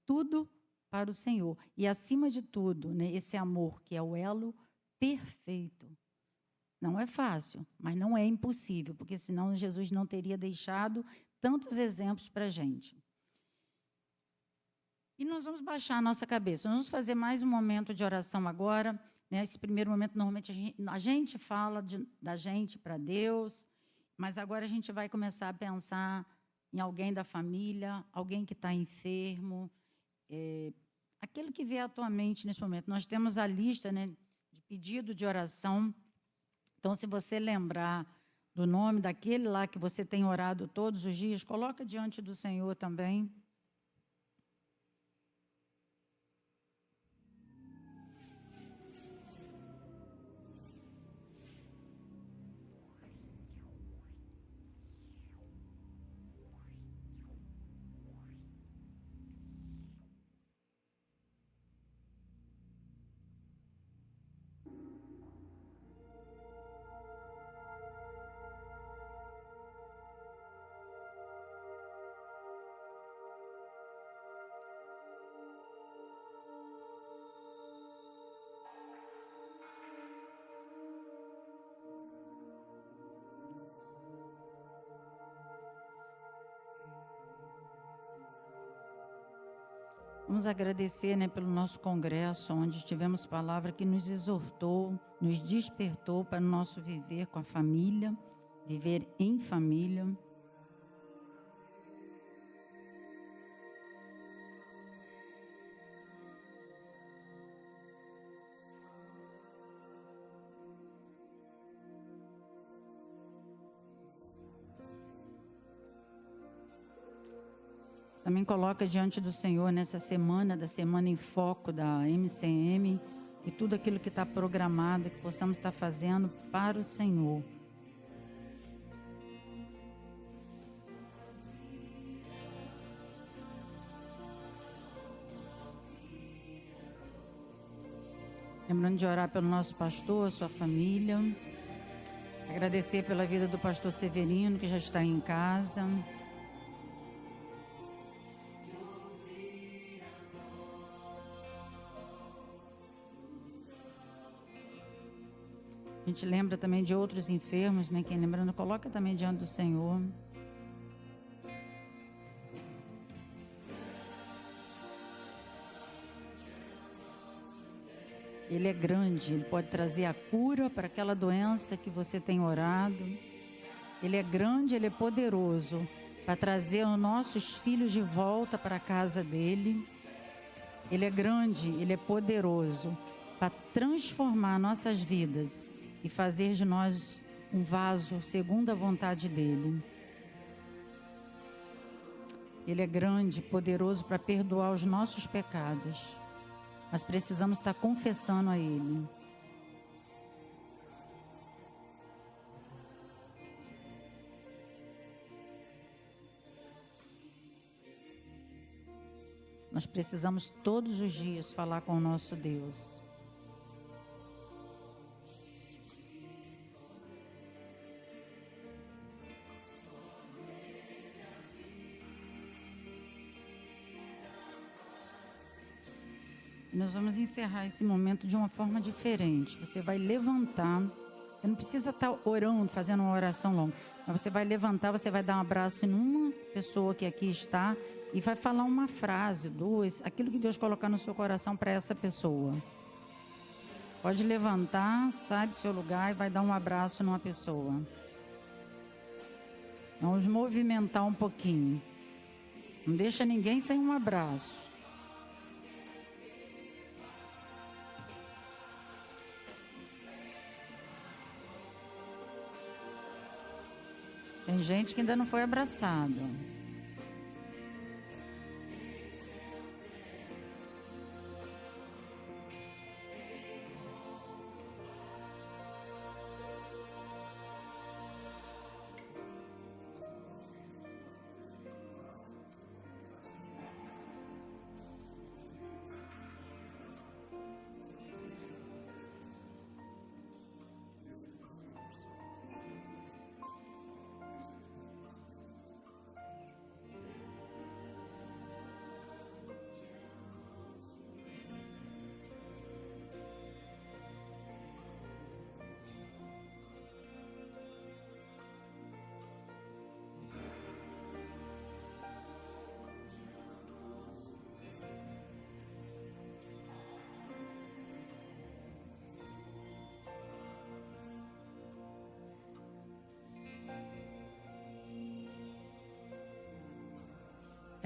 tudo para o Senhor. E, acima de tudo, né, esse amor que é o elo perfeito. Não é fácil, mas não é impossível, porque senão Jesus não teria deixado tantos exemplos para a gente. E nós vamos baixar a nossa cabeça. Nós vamos fazer mais um momento de oração agora. Né? Esse primeiro momento, normalmente, a gente fala da gente para Deus, mas agora a gente vai começar a pensar em alguém da família, alguém que está enfermo, aquilo que vê à tua mente nesse momento. Nós temos a lista, né, de pedido de oração. Então, se você lembrar do nome daquele lá que você tem orado todos os dias, coloca diante do Senhor também. Vamos agradecer, né, pelo nosso congresso, onde tivemos palavra que nos exortou, nos despertou para o nosso viver com a família, viver em família. Também coloca diante do Senhor nessa semana, da Semana em Foco da MCM, e tudo aquilo que está programado, que possamos estar fazendo para o Senhor. Lembrando de orar pelo nosso pastor, sua família. Agradecer pela vida do pastor Severino, que já está em casa. A gente lembra também de outros enfermos, né? Quem lembrando, coloca também diante do Senhor. Ele é grande, Ele pode trazer a cura para aquela doença que você tem orado. Ele é grande, Ele é poderoso para trazer os nossos filhos de volta para a casa dEle. Ele é grande, Ele é poderoso para transformar nossas vidas e fazer de nós um vaso segundo a vontade dEle. Ele é grande, poderoso para perdoar os nossos pecados. Mas precisamos estar confessando a Ele. Nós precisamos todos os dias falar com o nosso Deus. Nós vamos encerrar esse momento de uma forma diferente. Você vai levantar, você não precisa estar orando, fazendo uma oração longa, mas você vai levantar, você vai dar um abraço em uma pessoa que aqui está e vai falar uma frase, duas, aquilo que Deus colocar no seu coração para essa pessoa. Pode levantar, sai do seu lugar e vai dar um abraço numa pessoa. Vamos movimentar um pouquinho. Não deixa ninguém sem um abraço. Tem gente que ainda não foi abraçada.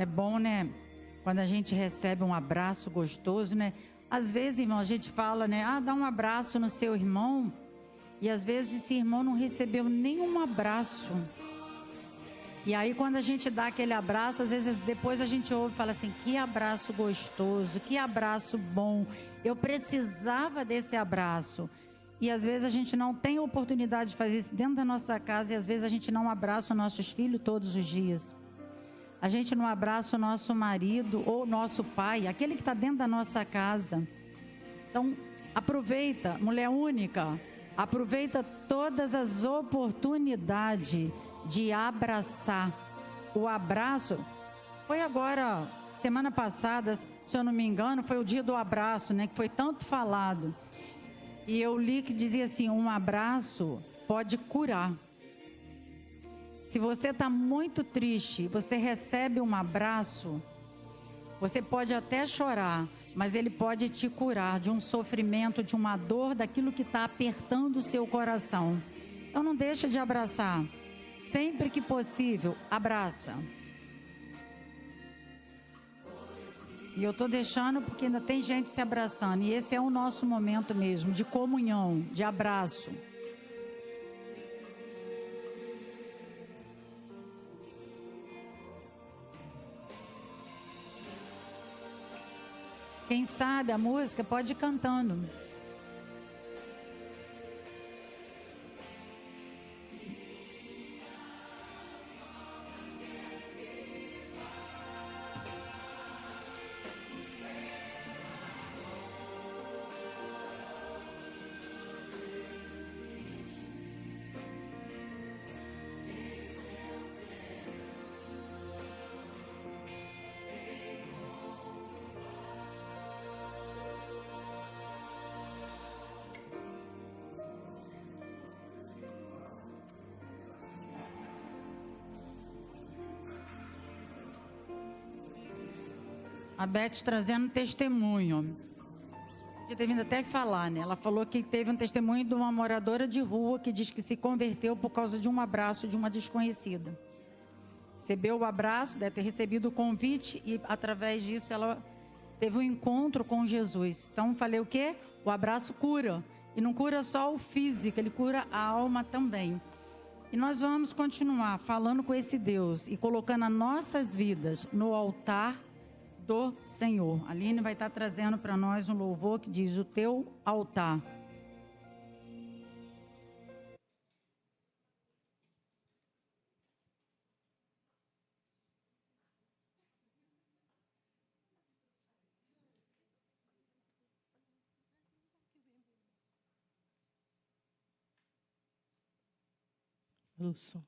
É bom, né? Quando a gente recebe um abraço gostoso, né? Às vezes, irmão, a gente fala, né? Ah, dá um abraço no seu irmão. E às vezes esse irmão não recebeu nenhum abraço. E aí quando a gente dá aquele abraço, às vezes depois a gente ouve e fala assim, que abraço gostoso, que abraço bom. Eu precisava desse abraço. E às vezes a gente não tem a oportunidade de fazer isso dentro da nossa casa. E às vezes a gente não abraça os nossos filhos todos os dias. A gente não abraça o nosso marido ou o nosso pai, aquele que está dentro da nossa casa. Então, aproveita, mulher única, aproveita todas as oportunidades de abraçar. O abraço foi agora, semana passada, se eu não me engano, foi o dia do abraço, né? Que foi tanto falado. E eu li que dizia assim, um abraço pode curar. Se você está muito triste, você recebe um abraço, você pode até chorar, mas ele pode te curar de um sofrimento, de uma dor, daquilo que está apertando o seu coração. Então não deixa de abraçar. Sempre que possível, abraça. E eu estou deixando porque ainda tem gente se abraçando. E esse é o nosso momento mesmo, de comunhão, de abraço. Quem sabe a música pode ir cantando. A Beth trazendo testemunho. Podia ter vindo até falar, né? Ela falou que teve um testemunho de uma moradora de rua que diz que se converteu por causa de um abraço de uma desconhecida. Recebeu o abraço, deve ter recebido o convite e através disso ela teve um encontro com Jesus. Então falei o quê? O abraço cura. E não cura só o físico, ele cura a alma também. E nós vamos continuar falando com esse Deus e colocando as nossas vidas no altar do Senhor. A Aline vai estar trazendo para nós um louvor que diz o teu altar. Lúcio.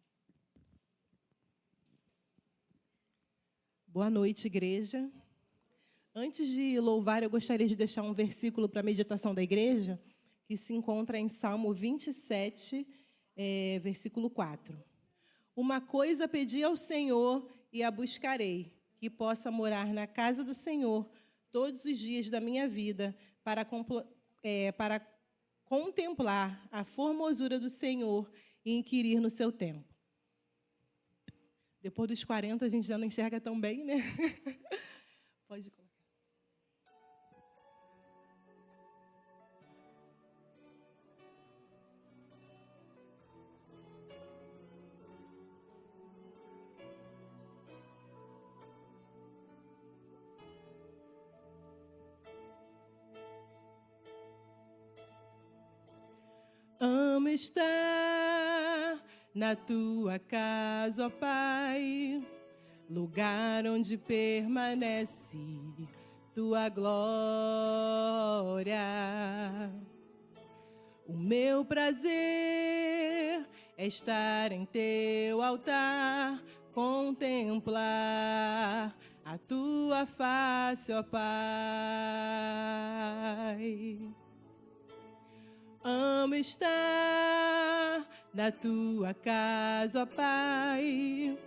Boa noite, igreja. Antes de louvar, eu gostaria de deixar um versículo para a meditação da igreja, que se encontra em Salmo 27, versículo 4. Uma coisa pedi ao Senhor e a buscarei, que possa morar na casa do Senhor todos os dias da minha vida, para contemplar a formosura do Senhor e inquirir no seu templo. Depois dos 40, a gente já não enxerga tão bem, né? Pode colocar. Amo estar na tua casa, ó Pai, lugar onde permanece tua glória. O meu prazer é estar em teu altar, contemplar a tua face, ó Pai. Amo estar na tua casa, ó Pai,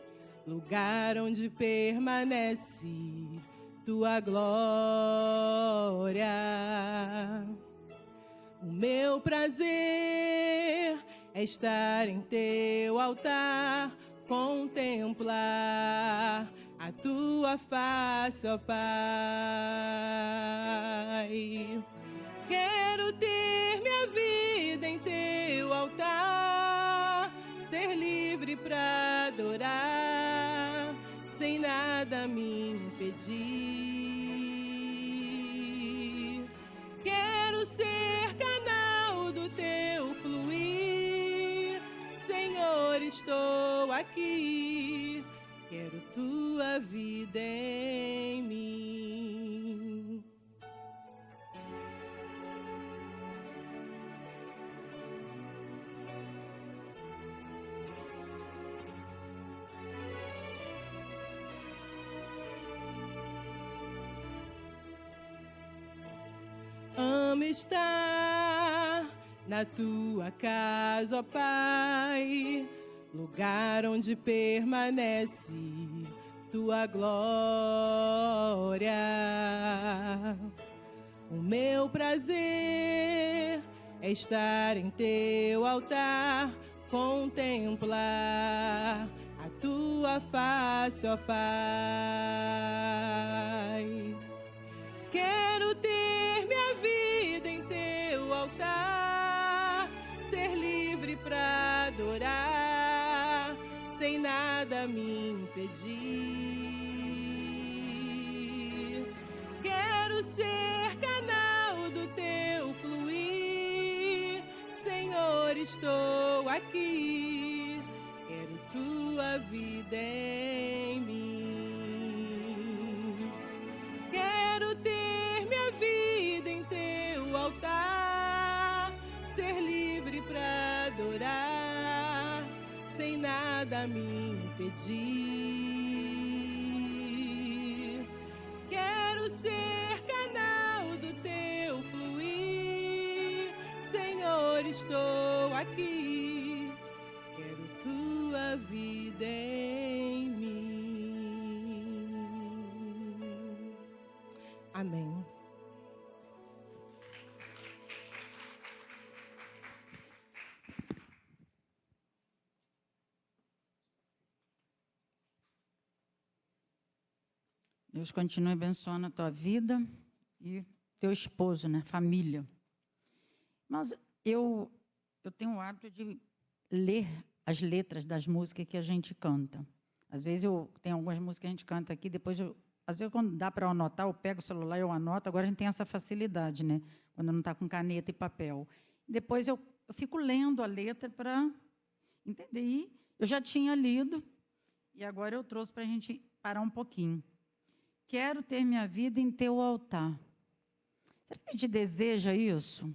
lugar onde permanece tua glória. O meu prazer é estar em teu altar, contemplar a a tua face, ó Pai. Quero ter minha vida em teu altar, ser livre para adorar, sem nada me impedir. Quero ser canal do teu fluir, Senhor, estou aqui. Quero tua vida em mim. Amo estar na tua casa, ó Pai, lugar onde permanece tua glória. O meu prazer é estar em teu altar, contemplar a tua face, ó Pai. Quero ter minha vida em teu altar, ser livre para adorar, sem nada me impedir. Quero ser canal do teu fluir, Senhor, estou aqui. Quero tua vida em mim. Quero ter minha vida em teu altar, ser livre para adorar, sem nada me impedir. Quero ser canal do teu fluir, Senhor, estou aqui. Quero tua vida em mim. Amém. Deus continue abençoando a tua vida e teu esposo, né? Família. Mas eu tenho o hábito de ler as letras das músicas que a gente canta. Às vezes tem algumas músicas que a gente canta aqui, depois às vezes quando dá para eu anotar, eu pego o celular e eu anoto. Agora a gente tem essa facilidade, né? Quando não está com caneta e papel. Depois eu fico lendo a letra para entender. E eu já tinha lido e agora eu trouxe para a gente parar um pouquinho. Quero ter minha vida em teu altar. Será que a gente deseja isso?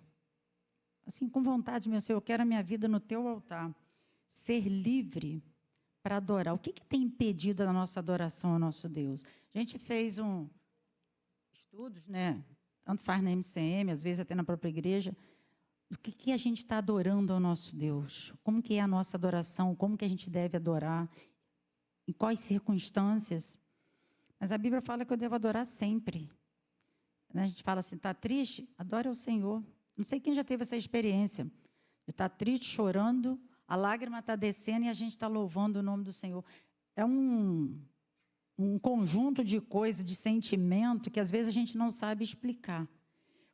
Assim, com vontade, meu Senhor, eu quero a minha vida no teu altar. Ser livre para adorar. O que tem impedido a nossa adoração ao nosso Deus? A gente fez estudos, né? Tanto faz na MCM, às vezes até na própria igreja, do que a gente está adorando ao nosso Deus. Como que é a nossa adoração, como que a gente deve adorar, em quais circunstâncias. Mas a Bíblia fala que eu devo adorar sempre. A gente fala assim, está triste? Adore ao Senhor. Não sei quem já teve essa experiência. Está triste, chorando, a lágrima está descendo e a gente está louvando o nome do Senhor. É um conjunto de coisas, de sentimento, que às vezes a gente não sabe explicar.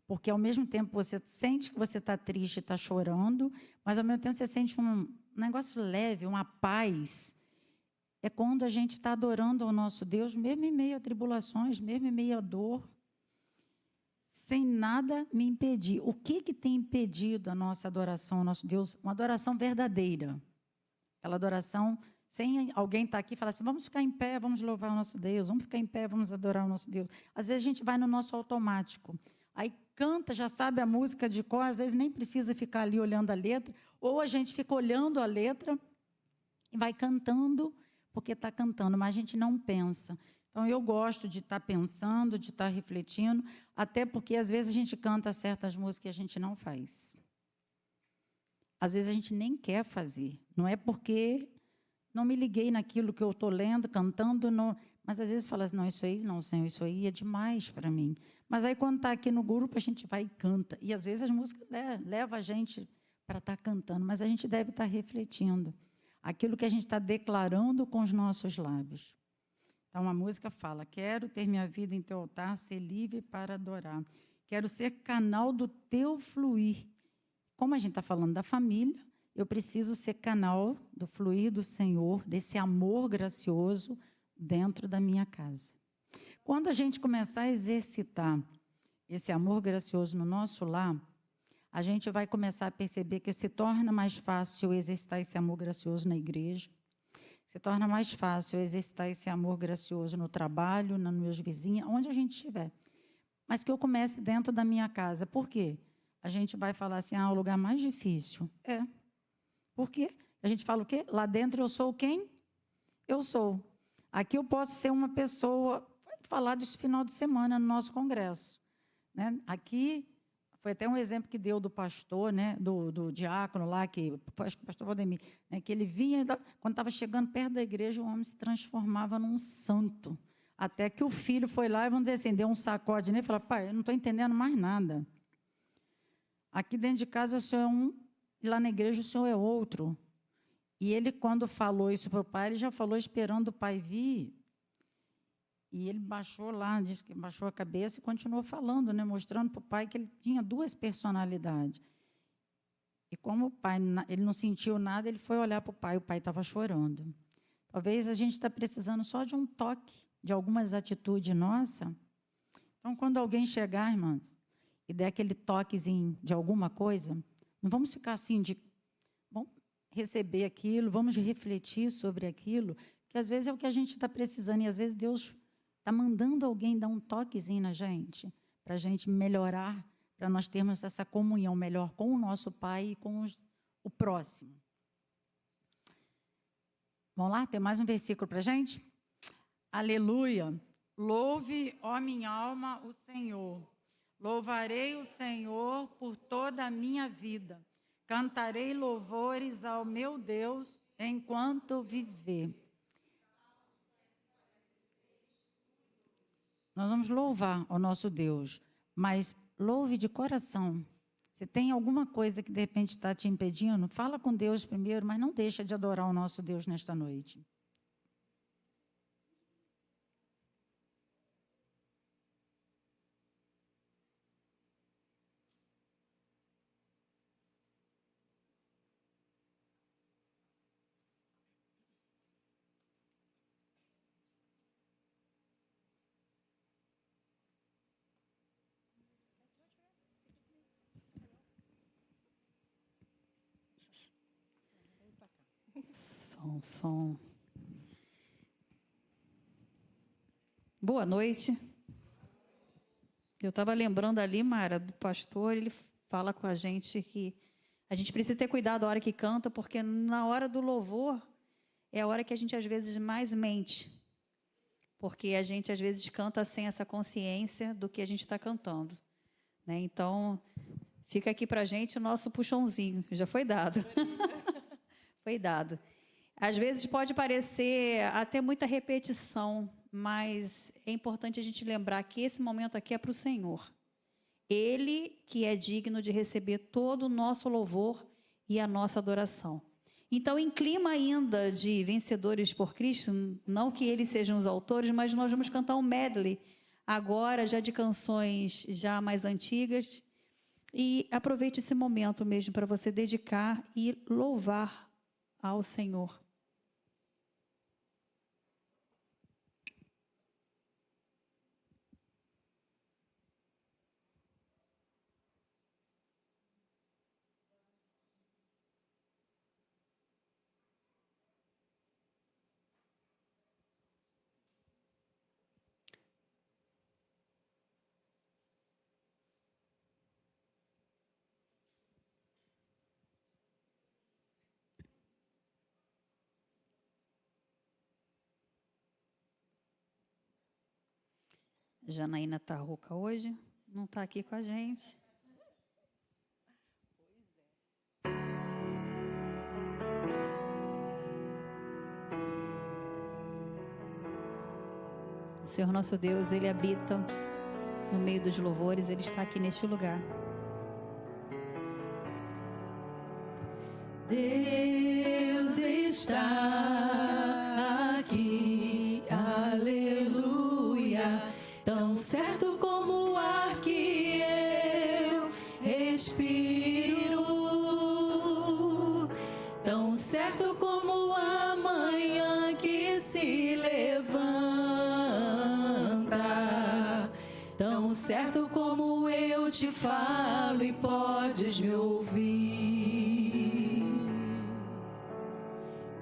Porque, ao mesmo tempo, você sente que você está triste, está chorando, mas, ao mesmo tempo, você sente um negócio leve, uma paz. É quando a gente está adorando ao nosso Deus, mesmo em meio a tribulações, mesmo em meio a dor, sem nada me impedir. O que tem impedido a nossa adoração ao nosso Deus? Uma adoração verdadeira. Aquela adoração sem alguém estar aqui e falar assim, vamos ficar em pé, vamos louvar o nosso Deus, vamos ficar em pé, vamos adorar o nosso Deus. Às vezes a gente vai no nosso automático. Aí canta, já sabe a música de cor, às vezes nem precisa ficar ali olhando a letra, ou a gente fica olhando a letra e vai cantando, porque está cantando, mas a gente não pensa. Então, eu gosto de estar pensando, de estar refletindo, até porque, às vezes, a gente canta certas músicas que a gente não faz. Às vezes, a gente nem quer fazer. Não é porque não me liguei naquilo que eu estou lendo, cantando, não, mas, às vezes, fala assim, não, isso aí, não, Senhor, isso aí é demais para mim. Mas, aí, quando está aqui no grupo, a gente vai e canta. E, às vezes, as músicas levam a gente para estar cantando, mas a gente deve estar refletindo aquilo que a gente está declarando com os nossos lábios. Então, a música fala: quero ter minha vida em teu altar, ser livre para adorar. Quero ser canal do teu fluir. Como a gente está falando da família, eu preciso ser canal do fluir do Senhor, desse amor gracioso dentro da minha casa. Quando a gente começar a exercitar esse amor gracioso no nosso lar, a gente vai começar a perceber que se torna mais fácil exercitar esse amor gracioso na igreja, se torna mais fácil exercitar esse amor gracioso no trabalho, nos meus vizinhos, onde a gente estiver. Mas que eu comece dentro da minha casa. Por quê? A gente vai falar assim, o lugar mais difícil. Por quê? A gente fala o quê? Lá dentro eu sou quem? Eu sou. Aqui eu posso ser uma pessoa, vai falar disso final de semana no nosso congresso. Né? Aqui, foi até um exemplo que deu do pastor, né? do diácono lá, que acho que o pastor Valdemir, né? Que ele vinha, quando estava chegando perto da igreja, o homem se transformava num santo. Até que o filho foi lá e, vamos dizer assim, deu um sacode nele e falou: pai, eu não estou entendendo mais nada. Aqui dentro de casa o senhor é um, e lá na igreja o senhor é outro. E ele, quando falou isso para o pai, ele já falou esperando o pai vir. E ele baixou lá, disse que baixou a cabeça e continuou falando, né, mostrando para o pai que ele tinha duas personalidades. E como o pai ele não sentiu nada, ele foi olhar para o pai estava chorando. Talvez a gente está precisando só de um toque, de algumas atitudes nossas. Então, quando alguém chegar, irmãs, e der aquele toquezinho de alguma coisa, não vamos ficar assim vamos receber aquilo, vamos refletir sobre aquilo, que às vezes é o que a gente está precisando, e às vezes Deus está mandando alguém dar um toquezinho na gente, para a gente melhorar, para nós termos essa comunhão melhor com o nosso Pai e com o próximo. Vamos lá? Tem mais um versículo para a gente? Aleluia! Louve, ó minha alma, o Senhor. Louvarei o Senhor por toda a minha vida. Cantarei louvores ao meu Deus enquanto viver. Nós vamos louvar ao nosso Deus, mas louve de coração. Se tem alguma coisa que de repente está te impedindo, fala com Deus primeiro, mas não deixa de adorar o nosso Deus nesta noite. Som. Boa noite. Eu estava lembrando ali, Mara, do pastor, ele fala com a gente que a gente precisa ter cuidado na hora que canta, porque na hora do louvor é a hora que a gente às vezes mais mente, porque a gente às vezes canta sem essa consciência do que a gente está cantando, né? Então, fica aqui para a gente o nosso puxãozinho, já foi dado. Foi dado. Às vezes pode parecer até muita repetição, mas é importante a gente lembrar que esse momento aqui é para o Senhor. Ele que é digno de receber todo o nosso louvor e a nossa adoração. Então, em clima ainda de Vencedores por Cristo, não que eles sejam os autores, mas nós vamos cantar um medley agora, já de canções já mais antigas. E aproveite esse momento mesmo para você dedicar e louvar ao Senhor. Janaína está rouca hoje, não está aqui com a gente. O Senhor nosso Deus, Ele habita no meio dos louvores, Ele está aqui neste lugar. Deus está aqui, aleluia. certo como o ar que eu respiro, tão certo como a manhã que se levanta, tão certo como eu te falo e podes me ouvir.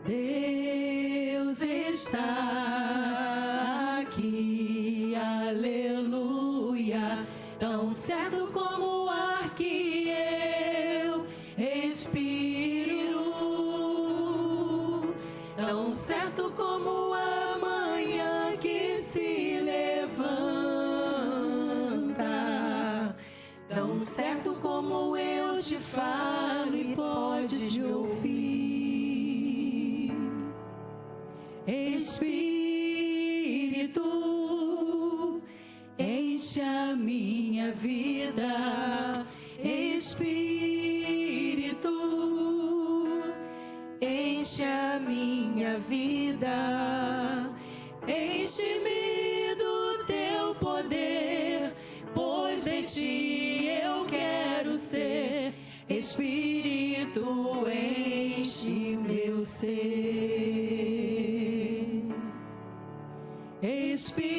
Deus está aqui, aleluia, tão certo como o ar que eu respiro, tão certo como a manhã que se levanta, tão certo como eu te falo e podes me ouvir. Espírito, enche a minha vida. Espírito, enche a minha vida. Enche-me do teu poder, pois em ti eu quero ser. Espírito, enche meu ser. Espírito,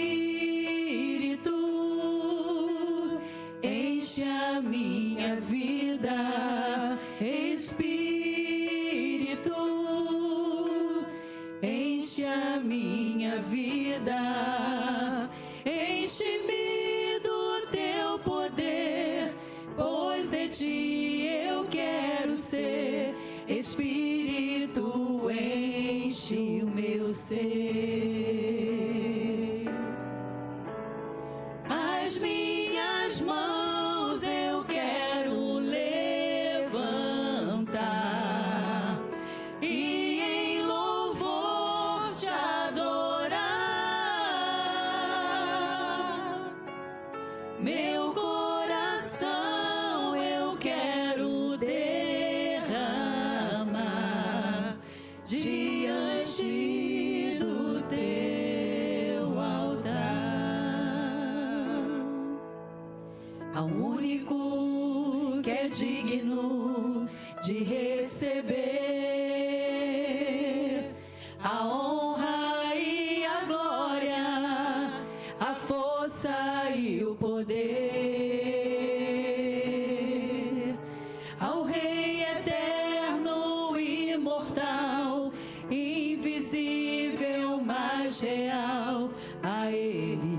enche a minha vida. Espírito, enche a minha vida. Enche-me do teu poder, pois em ti eu quero ser. Espírito, enche o meu ser. As minhas mãos eu quero levantar e em louvor te adorar. Meu coração eu quero derramar diante do teu altar. Ao único que é digno de receber a honra e a glória, a força e o poder, ao Rei eterno, imortal, invisível, mas real, a Ele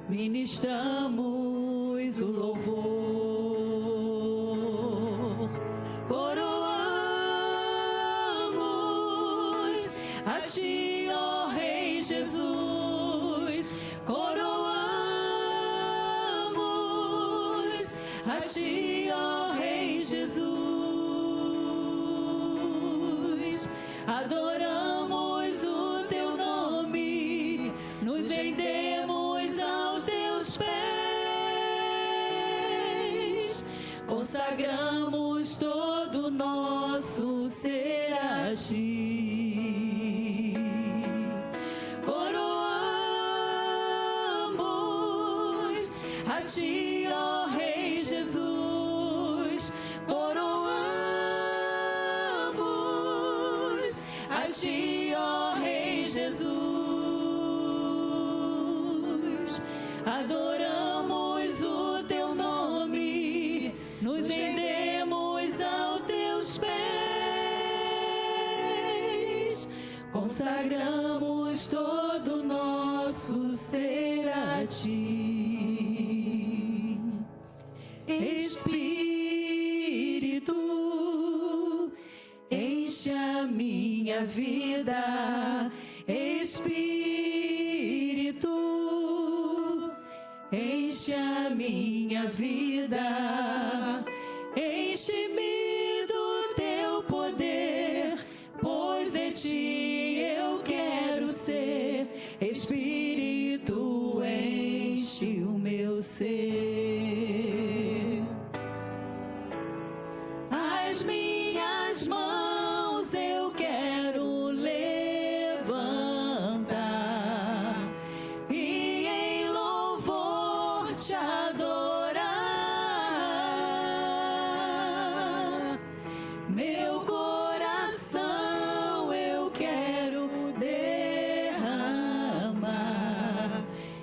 ministramos o louvor. Coroamos a ti, ó Rei Jesus. Coroamos a ti, ó Rei Jesus. Adoramos o teu nome, nos rendemos aos teus pés, consagramos todo o nosso ser a ti. Coroamos a ti, ó Rei Jesus. Coroamos a ti, ó Rei Jesus. Adoramos o teu nome, nos rendemos aos teus pés, consagramos todo o nosso ser a ti. Espírito, enche a minha vida. Espírito, enche a minha vida. Enche-me do teu poder, pois em ti eu quero ser. Espírito, enche o meu ser. As minhas mãos eu quero levantar e em louvor te adorar. Meu coração eu quero derramar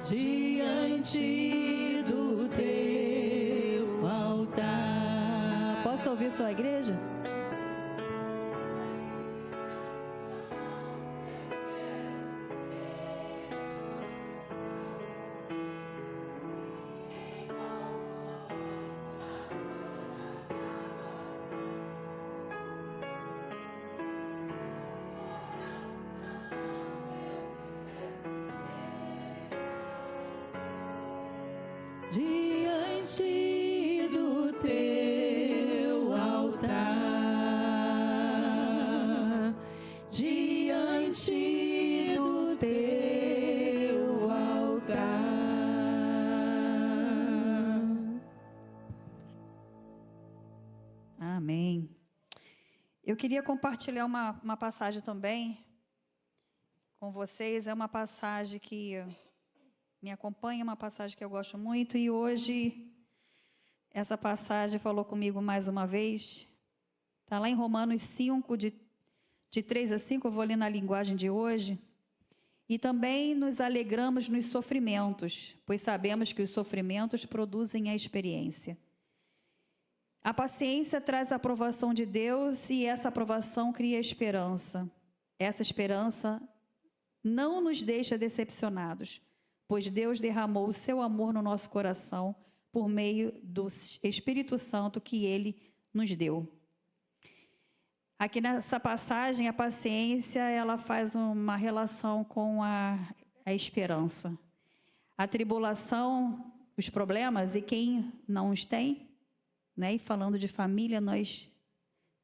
diante do teu altar. Posso ouvir sua igreja? Diante do teu altar, diante do teu altar. Amém. Eu queria compartilhar uma passagem também com vocês. É uma passagem que me acompanha, uma passagem que eu gosto muito, e hoje essa passagem falou comigo mais uma vez. Está lá em Romanos 5, de 3 a 5, eu vou ler na linguagem de hoje. E também nos alegramos nos sofrimentos, pois sabemos que os sofrimentos produzem a experiência. A paciência traz a aprovação de Deus e essa aprovação cria esperança. Essa esperança não nos deixa decepcionados, pois Deus derramou o seu amor no nosso coração por meio do Espírito Santo que Ele nos deu. Aqui nessa passagem, a paciência, ela faz uma relação com a esperança. A tribulação, os problemas, e quem não os tem, né? E falando de família, nós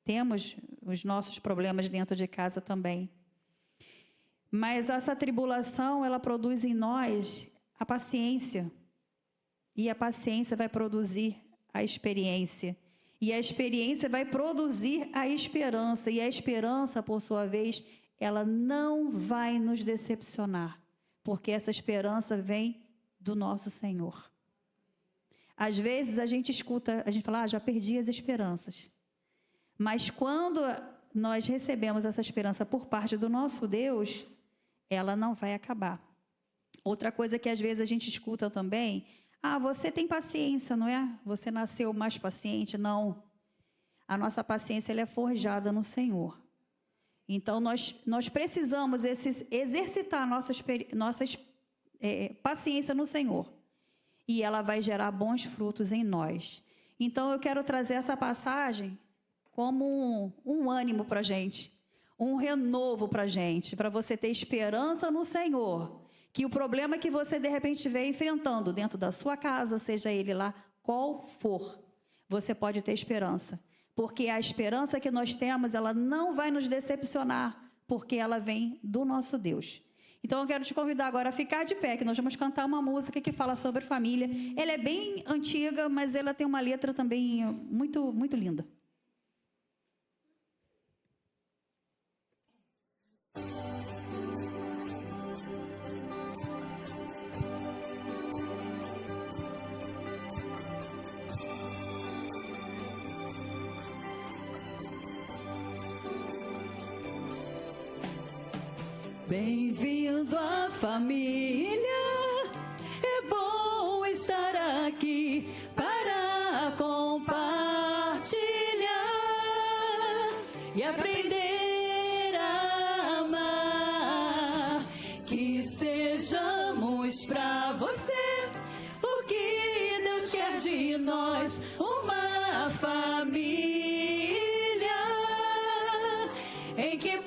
temos os nossos problemas dentro de casa também. Mas essa tribulação, ela produz em nós a paciência. E a paciência vai produzir a experiência. E a experiência vai produzir a esperança. E a esperança, por sua vez, ela não vai nos decepcionar. Porque essa esperança vem do nosso Senhor. Às vezes a gente escuta, a gente fala, já perdi as esperanças. Mas quando nós recebemos essa esperança por parte do nosso Deus, ela não vai acabar. Outra coisa que às vezes a gente escuta também, você tem paciência, não é? Você nasceu mais paciente? Não. A nossa paciência ela é forjada no Senhor. Então, nós precisamos exercitar nossa paciência no Senhor. E ela vai gerar bons frutos em nós. Então, eu quero trazer essa passagem como um ânimo para a gente. Um renovo para a gente, para você ter esperança no Senhor. Que o problema que você, de repente, vem enfrentando dentro da sua casa, seja ele lá qual for, você pode ter esperança. Porque a esperança que nós temos, ela não vai nos decepcionar, porque ela vem do nosso Deus. Então, eu quero te convidar agora a ficar de pé, que nós vamos cantar uma música que fala sobre família. Ela é bem antiga, mas ela tem uma letra também muito, muito linda. Bem-vindo à família, é bom estar aqui para compartilhar e aprender a amar. Que sejamos para você o que Deus quer de nós, uma família em que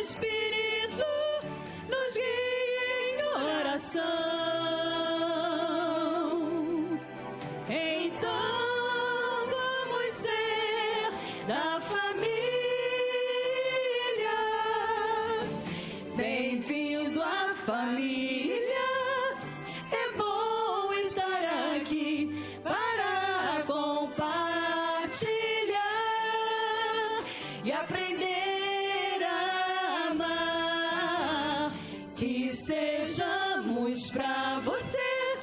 Espírito da família. Bem-vindo à família. É bom estar aqui para compartilhar e aprender a amar. Que sejamos para você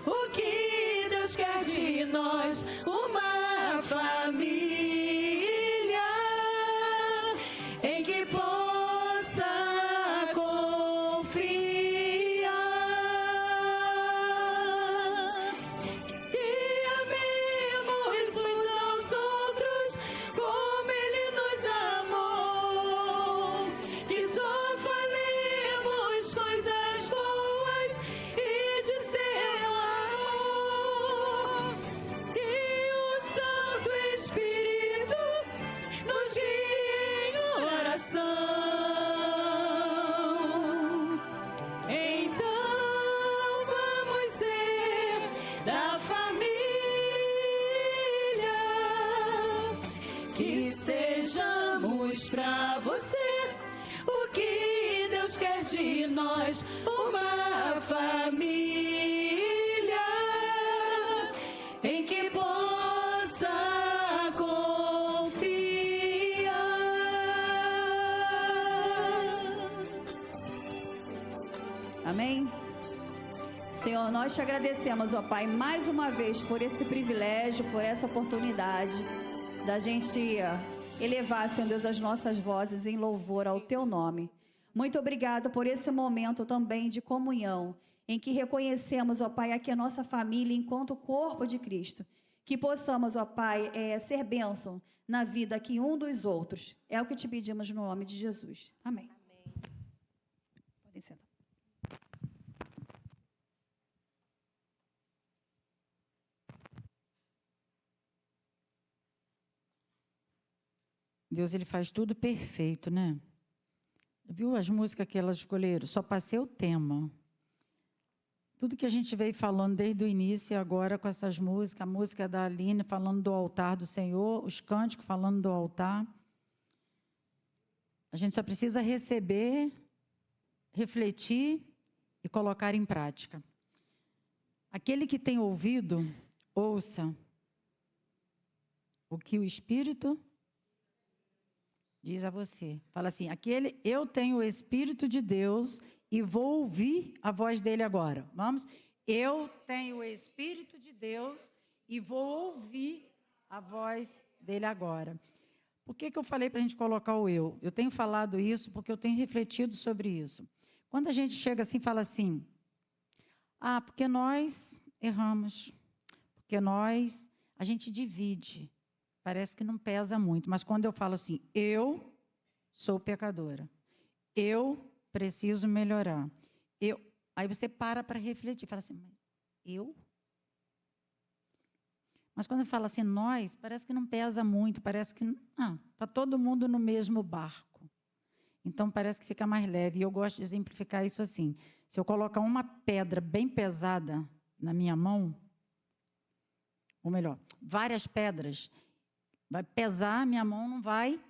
o que Deus quer de nós, uma família em que possa confiar. E amemos uns aos outros como Ele nos amou. Que só falemos coisas boas e de seu amor. E o Santo Espírito nos guie em oração. Então vamos ser da família. Que sejamos pra você o que Deus quer de nós, uma família em que possa confiar. Amém? Senhor, nós te agradecemos, ó Pai, mais uma vez por esse privilégio, por essa oportunidade da gente elevar, Senhor Deus, as nossas vozes em louvor ao Teu nome. Muito obrigado por esse momento também de comunhão, em que reconhecemos, ó Pai, aqui a nossa família enquanto corpo de Cristo. Que possamos, ó Pai, ser bênção na vida aqui um dos outros. É o que te pedimos no nome de Jesus. Amém. Podem sentar. Deus, Ele faz tudo perfeito, né? Viu as músicas que elas escolheram? Só passei o tema. Tudo que a gente veio falando desde o início e agora com essas músicas, a música da Aline falando do altar do Senhor, os cânticos falando do altar. A gente só precisa receber, refletir e colocar em prática. Aquele que tem ouvido, ouça o que o Espírito diz a você. Fala assim, eu tenho o Espírito de Deus e vou ouvir a voz dele agora. Vamos? Eu tenho o Espírito de Deus e vou ouvir a voz dele agora. Por que eu falei para a gente colocar o eu? Eu tenho falado isso porque eu tenho refletido sobre isso. Quando a gente chega assim e fala assim, porque nós erramos, porque a gente divide. Parece que não pesa muito, mas quando eu falo assim, eu sou pecadora, eu preciso melhorar, aí você para refletir, fala assim, eu? Mas quando eu falo assim, nós, parece que não pesa muito, parece que está todo mundo no mesmo barco. Então parece que fica mais leve, e eu gosto de exemplificar isso assim, se eu colocar uma pedra bem pesada na minha mão, ou melhor, várias pedras, vai pesar, minha mão não vai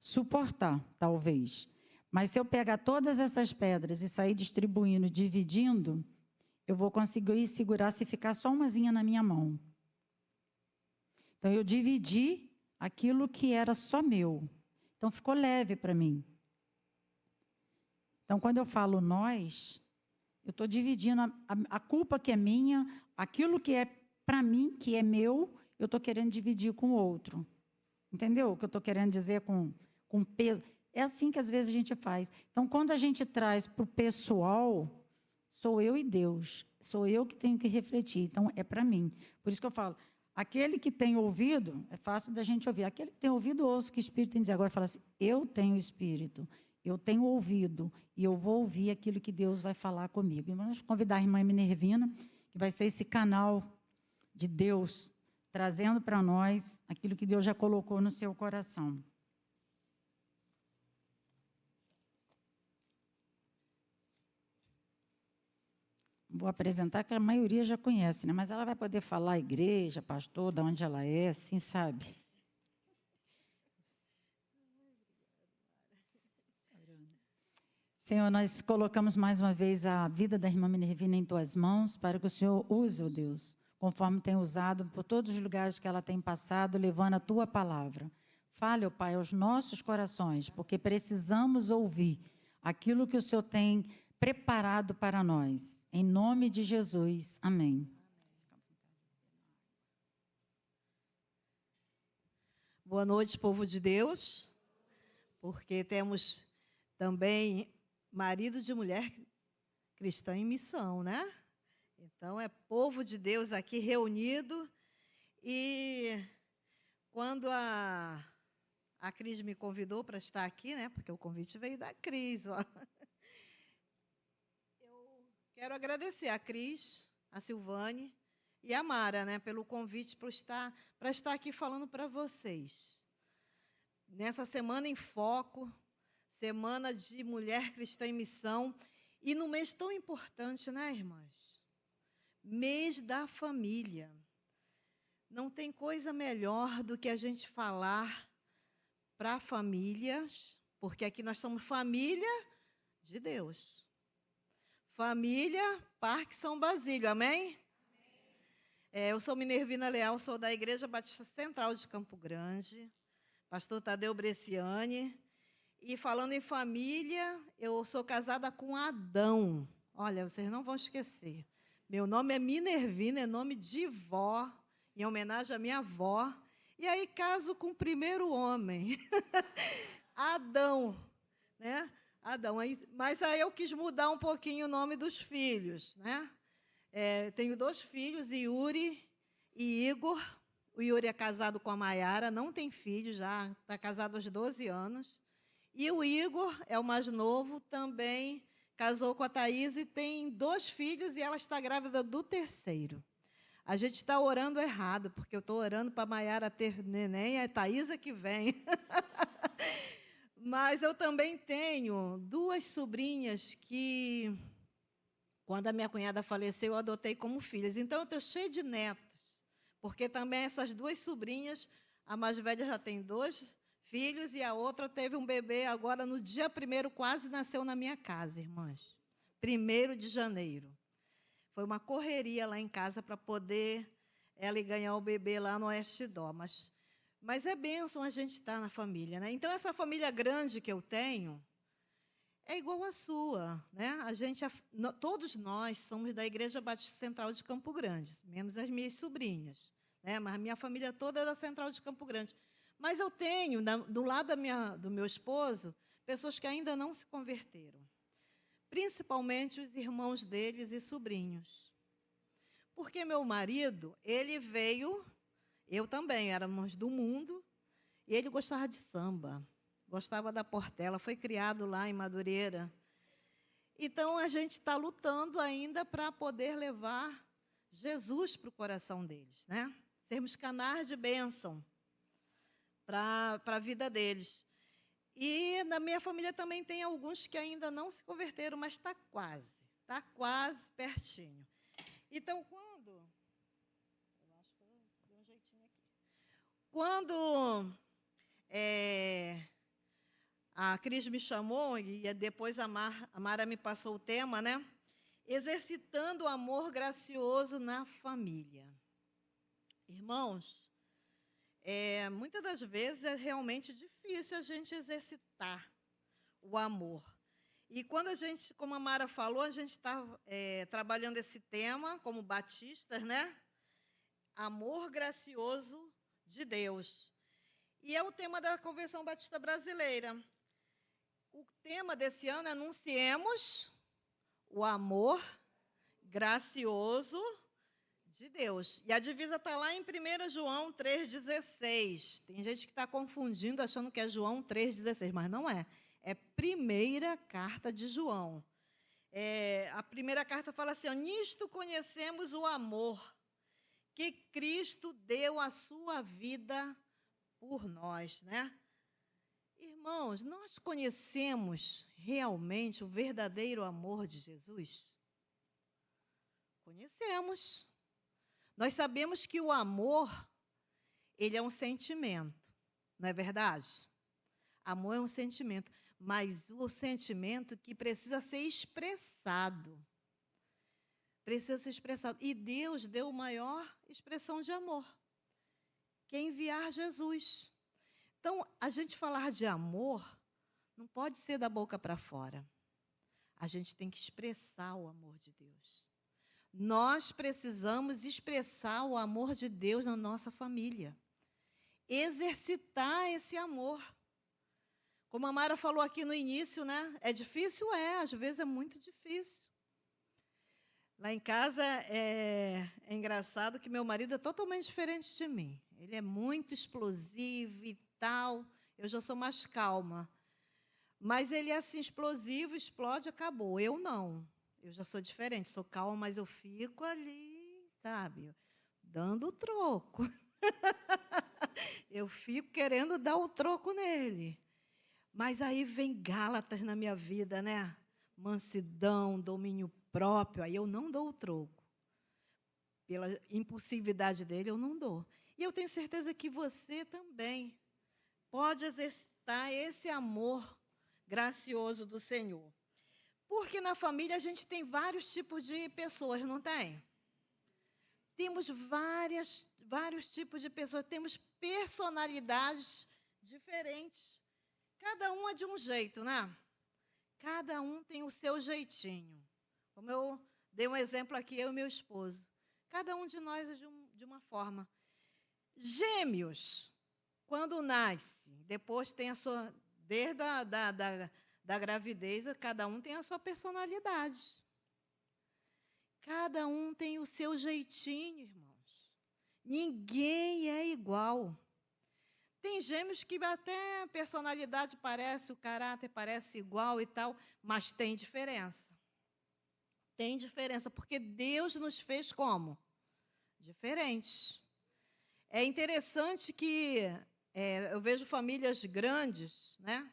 suportar, talvez. Mas se eu pegar todas essas pedras e sair distribuindo, dividindo, eu vou conseguir segurar se ficar só umazinha na minha mão. Então, eu dividi aquilo que era só meu. Então, ficou leve para mim. Então, quando eu falo nós, eu estou dividindo a culpa que é minha, aquilo que é para mim, que é meu, eu estou querendo dividir com o outro. Entendeu o que eu estou querendo dizer com peso? É assim que às vezes a gente faz. Então, quando a gente traz para o pessoal, sou eu e Deus. Sou eu que tenho que refletir. Então, é para mim. Por isso que eu falo, aquele que tem ouvido, é fácil da gente ouvir. Aquele que tem ouvido, ouça o que o Espírito tem a dizer. Agora, fala assim, eu tenho Espírito, eu tenho ouvido, e eu vou ouvir aquilo que Deus vai falar comigo. E vamos convidar a irmã Minervina, que vai ser esse canal de Deus, trazendo para nós aquilo que Deus já colocou no seu coração. Vou apresentar, que a maioria já conhece, né? Mas ela vai poder falar igreja, pastor, de onde ela é, assim, sabe? Senhor, nós colocamos mais uma vez a vida da irmã Minervina em tuas mãos, para que o Senhor use, ó Deus, conforme tem usado por todos os lugares que ela tem passado, levando a tua palavra. Fale, ó Pai, aos nossos corações, porque precisamos ouvir aquilo que o Senhor tem preparado para nós. Em nome de Jesus. Amém. Boa noite, povo de Deus, porque temos também marido de mulher cristã em missão, né? Então, é povo de Deus aqui reunido. E quando a Cris me convidou para estar aqui, né? Porque o convite veio da Cris, ó. Eu quero agradecer a Cris, a Silvane e a Mara, né, pelo convite para estar aqui falando para vocês. Nessa semana em foco, semana de mulher cristã em missão, e no mês tão importante, né, irmãs? Mês da família. Não tem coisa melhor do que a gente falar para famílias, porque aqui nós somos família de Deus. Família Parque São Basílio, amém? Eu sou Minervina Leal, sou da Igreja Batista Central de Campo Grande, pastor Tadeu Bresciani. E falando em família, eu sou casada com Adão. Olha, vocês não vão esquecer. Meu nome é Minervina, é nome de vó, em homenagem à minha avó. E aí caso com o primeiro homem, Adão, né? Adão. Mas aí eu quis mudar um pouquinho o nome dos filhos, né? Tenho 2 filhos, Yuri e Igor. O Yuri é casado com a Maiara, não tem filho já, está casado aos 12 anos. E o Igor é o mais novo, também casou com a Thaís e tem 2 filhos e ela está grávida do 3º. A gente está orando errado, porque eu estou orando para a Maiara ter neném, é a Thaís que vem. Mas eu também tenho 2 sobrinhas que, quando a minha cunhada faleceu, eu adotei como filhas. Então, eu estou cheia de netos, porque também essas 2 sobrinhas, a mais velha já tem 2 filhos e a outra teve um bebê agora no dia 1º, quase nasceu na minha casa, irmãs. 1º de janeiro. Foi uma correria lá em casa para poder ela ir ganhar o bebê lá no Oeste Dó. Mas é bênção a gente estar na família, né? Então, essa família grande que eu tenho é igual à sua, né? Todos nós somos da Igreja Batista Central de Campo Grande, menos as minhas sobrinhas, né? Mas a minha família toda é da Central de Campo Grande. Mas eu tenho, do lado do meu esposo, pessoas que ainda não se converteram, principalmente os irmãos deles e sobrinhos. Porque meu marido, ele veio, eu também, éramos do mundo, e ele gostava de samba, gostava da Portela, foi criado lá em Madureira. Então, a gente está lutando ainda para poder levar Jesus para o coração deles, né? Sermos canais de bênção para a vida deles. E na minha família também tem alguns que ainda não se converteram, mas está quase pertinho. Então, quando a Cris me chamou, e depois a Mara me passou o tema, né? Exercitando o amor gracioso na família. Irmãos, muitas das vezes é realmente difícil a gente exercitar o amor. E quando a gente, como a Mara falou, a gente está trabalhando esse tema como batistas, né? Amor gracioso de Deus. E é o tema da Convenção Batista Brasileira. O tema desse ano é Anunciemos o amor gracioso de Deus. E a divisa está lá em 1 João 3,16. Tem gente que está confundindo, achando que é João 3,16, mas não é. É primeira carta de João. A primeira carta fala assim, ó, nisto conhecemos o amor, que Cristo deu a sua vida por nós, né? Irmãos, nós conhecemos realmente o verdadeiro amor de Jesus? Conhecemos. Nós sabemos que o amor, ele é um sentimento, não é verdade? Amor é um sentimento. mas o sentimento que precisa ser expressado. Precisa ser expressado. E Deus deu a maior expressão de amor, que é enviar Jesus. Então, a gente falar de amor não pode ser da boca para fora. A gente tem que expressar o amor de Deus. Nós precisamos expressar o amor de Deus na nossa família. Exercitar esse amor. Como a Mara falou aqui no início, né? É difícil? Às vezes é muito difícil. Lá em casa é engraçado que meu marido é totalmente diferente de mim. Ele é muito explosivo e tal. Eu já sou mais calma. Mas ele é assim, explosivo, explode, acabou. Eu não. Eu já sou diferente, sou calma, mas eu fico ali, sabe, dando o troco. Eu fico querendo dar o troco nele. Mas aí vem Gálatas na minha vida, né? Mansidão, domínio próprio, aí eu não dou o troco. Pela impulsividade dele, eu não dou. E eu tenho certeza que você também pode exercitar esse amor gracioso do Senhor. Porque na família a gente tem vários tipos de pessoas, não tem? Temos vários tipos de pessoas, temos personalidades diferentes. Cada um é de um jeito, né? Cada um tem o seu jeitinho. Como eu dei um exemplo aqui, eu e meu esposo. Cada um de nós é de uma forma. Gêmeos, quando nasce, depois tem a sua... Desde da gravidez, cada um tem a sua personalidade. Cada um tem o seu jeitinho, irmãos. Ninguém é igual. Tem gêmeos que até a personalidade parece, o caráter parece igual e tal, mas tem diferença. Tem diferença, porque Deus nos fez como? Diferentes. É interessante que eu vejo famílias grandes, né?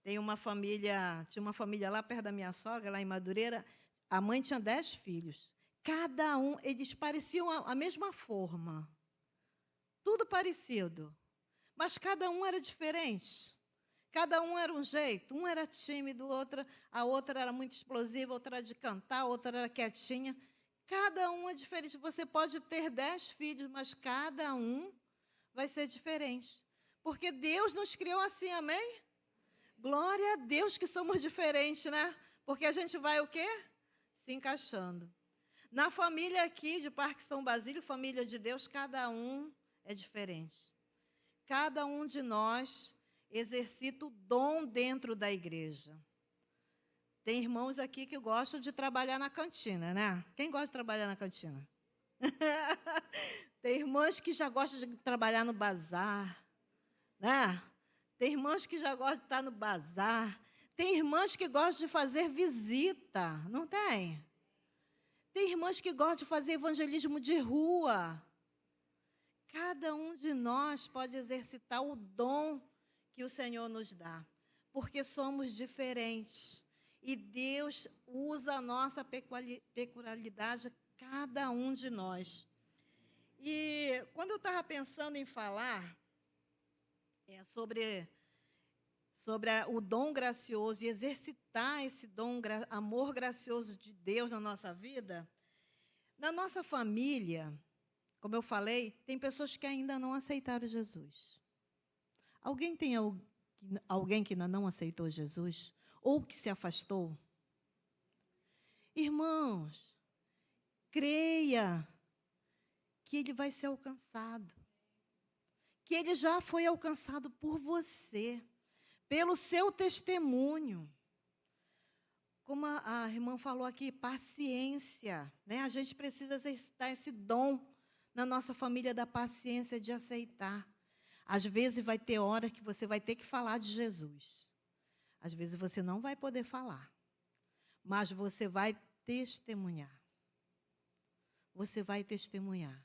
Tinha uma família lá perto da minha sogra, lá em Madureira, a mãe tinha 10 filhos. Cada um, eles pareciam a mesma forma. Tudo parecido. Mas cada um era diferente. Cada um era um jeito. Um era tímido, a outra era muito explosiva, outra era de cantar, outra era quietinha. Cada um é diferente. Você pode ter 10 filhos, mas cada um vai ser diferente. Porque Deus nos criou assim, amém? Glória a Deus que somos diferentes, né? Porque a gente vai o quê? Se encaixando. Na família aqui de Parque São Basílio, família de Deus, cada um é diferente. Cada um de nós exercita o dom dentro da igreja. Tem irmãos aqui que gostam de trabalhar na cantina, né? Quem gosta de trabalhar na cantina? Tem irmãs que já gostam de trabalhar no bazar, né? Tem irmãs que já gostam de estar no bazar. Tem irmãs que gostam de fazer visita, não tem? Tem irmãs que gostam de fazer evangelismo de rua. Cada um de nós pode exercitar o dom que o Senhor nos dá, porque somos diferentes. E Deus usa a nossa peculiaridade, cada um de nós. E quando eu estava pensando em falar sobre o dom gracioso e exercitar esse dom, amor gracioso de Deus na nossa vida, na nossa família, como eu falei, tem pessoas que ainda não aceitaram Jesus. Alguém tem alguém que ainda não aceitou Jesus? Ou que se afastou? Irmãos, creia que ele vai ser alcançado. Que ele já foi alcançado por você, pelo seu testemunho. Como a irmã falou aqui, paciência, né? A gente precisa exercitar esse dom na nossa família da paciência de aceitar. Às vezes vai ter hora que você vai ter que falar de Jesus. Às vezes você não vai poder falar, mas você vai testemunhar. Você vai testemunhar.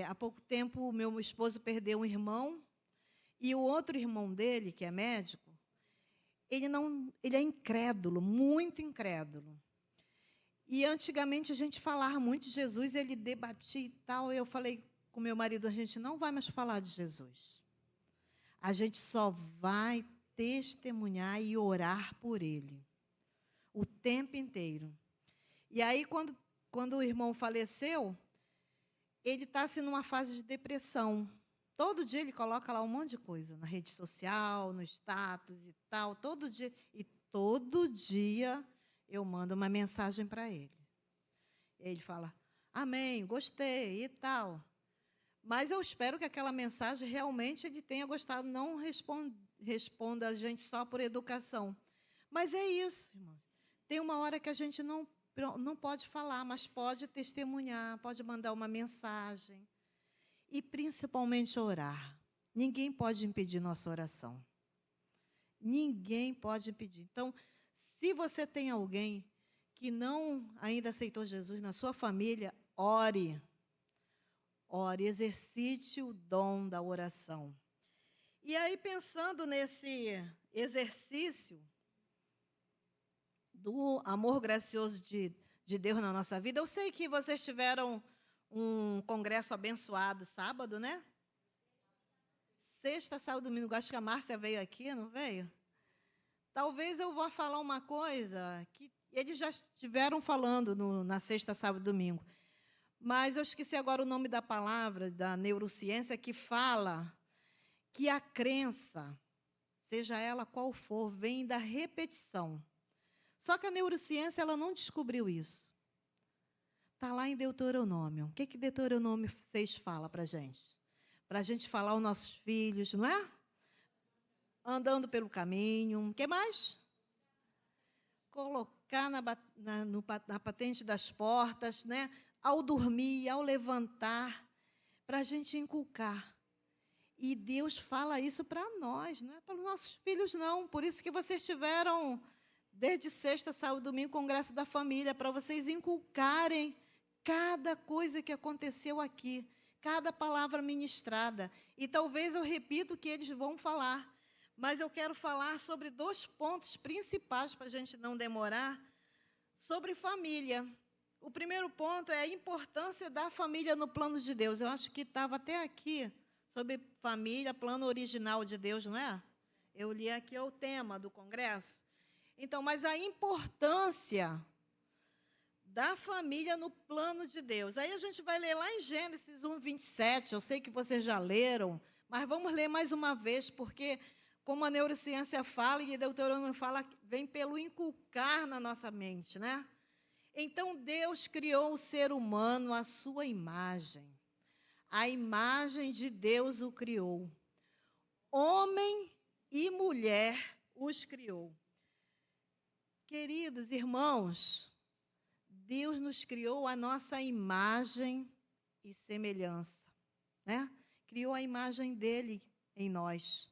Há pouco tempo, o meu esposo perdeu um irmão, e o outro irmão dele, que é médico, ele é incrédulo, muito incrédulo. E antigamente a gente falava muito de Jesus, ele debatia e tal, e eu falei com meu marido, a gente não vai mais falar de Jesus. A gente só vai testemunhar e orar por ele o tempo inteiro. E aí, quando o irmão faleceu, ele está assim, numa fase de depressão. Todo dia ele coloca lá um monte de coisa, na rede social, no status e tal, todo dia. E todo dia eu mando uma mensagem para ele. Ele fala, amém, gostei e tal. Mas eu espero que aquela mensagem realmente ele tenha gostado, não responda a gente só por educação. Mas é isso, irmão. Tem uma hora que a gente não pode falar, mas pode testemunhar, pode mandar uma mensagem. E, principalmente, orar. Ninguém pode impedir nossa oração. Ninguém pode impedir. Então, se você tem alguém que não ainda aceitou Jesus na sua família, ore. Ore, exercite o dom da oração. E aí, pensando nesse exercício do amor gracioso de Deus na nossa vida, eu sei que vocês tiveram um congresso abençoado sábado, né? Sexta, sábado, domingo. Acho que a Márcia veio aqui, não veio? Talvez eu vá falar uma coisa que eles já estiveram falando na sexta, sábado, domingo. Mas eu esqueci agora o nome da palavra, da neurociência, que fala que a crença, seja ela qual for, vem da repetição. Só que a neurociência ela não descobriu isso. Está lá em Deuteronômio. O que Deuteronômio 6 fala para a gente? Para a gente falar aos nossos filhos, não é? Andando pelo caminho. O que mais? Colocar na patente das portas, né? Ao dormir, ao levantar, para a gente inculcar. E Deus fala isso para nós, não é para os nossos filhos, não. Por isso que vocês tiveram, desde sexta, sábado, domingo, congresso da família, para vocês inculcarem cada coisa que aconteceu aqui, cada palavra ministrada. E talvez eu repita o que eles vão falar, mas eu quero falar sobre 2 pontos principais, para a gente não demorar, sobre família. O primeiro ponto é a importância da família no plano de Deus. Eu acho que estava até aqui, sobre família, plano original de Deus, não é? Eu li aqui o tema do congresso. Então, mas a importância da família no plano de Deus. Aí a gente vai ler lá em Gênesis 1, 27. Eu sei que vocês já leram, mas vamos ler mais uma vez, porque, como a neurociência fala e Deuteronômio fala, vem pelo inculcar na nossa mente, né? Então, Deus criou o ser humano à sua imagem. A imagem de Deus o criou. Homem e mulher os criou. Queridos irmãos, Deus nos criou a nossa imagem e semelhança, né? Criou a imagem dele em nós.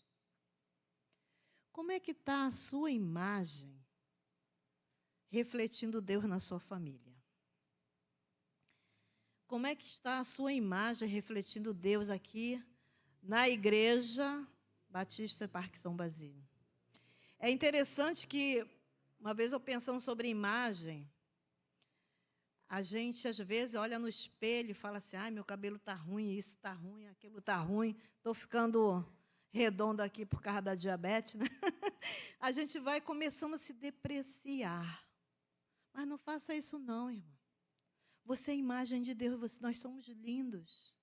Como é que está a sua imagem refletindo Deus na sua família? Como é que está a sua imagem refletindo Deus aqui na Igreja Batista Parque São Basílio? É interessante que, uma vez eu pensando sobre imagem, a gente, às vezes, olha no espelho e fala assim, ai, meu cabelo está ruim, isso está ruim, aquilo está ruim, estou ficando redondo aqui por causa da diabetes, né? A gente vai começando a se depreciar. Mas não faça isso não, irmão. Você é a imagem de Deus, nós somos lindos.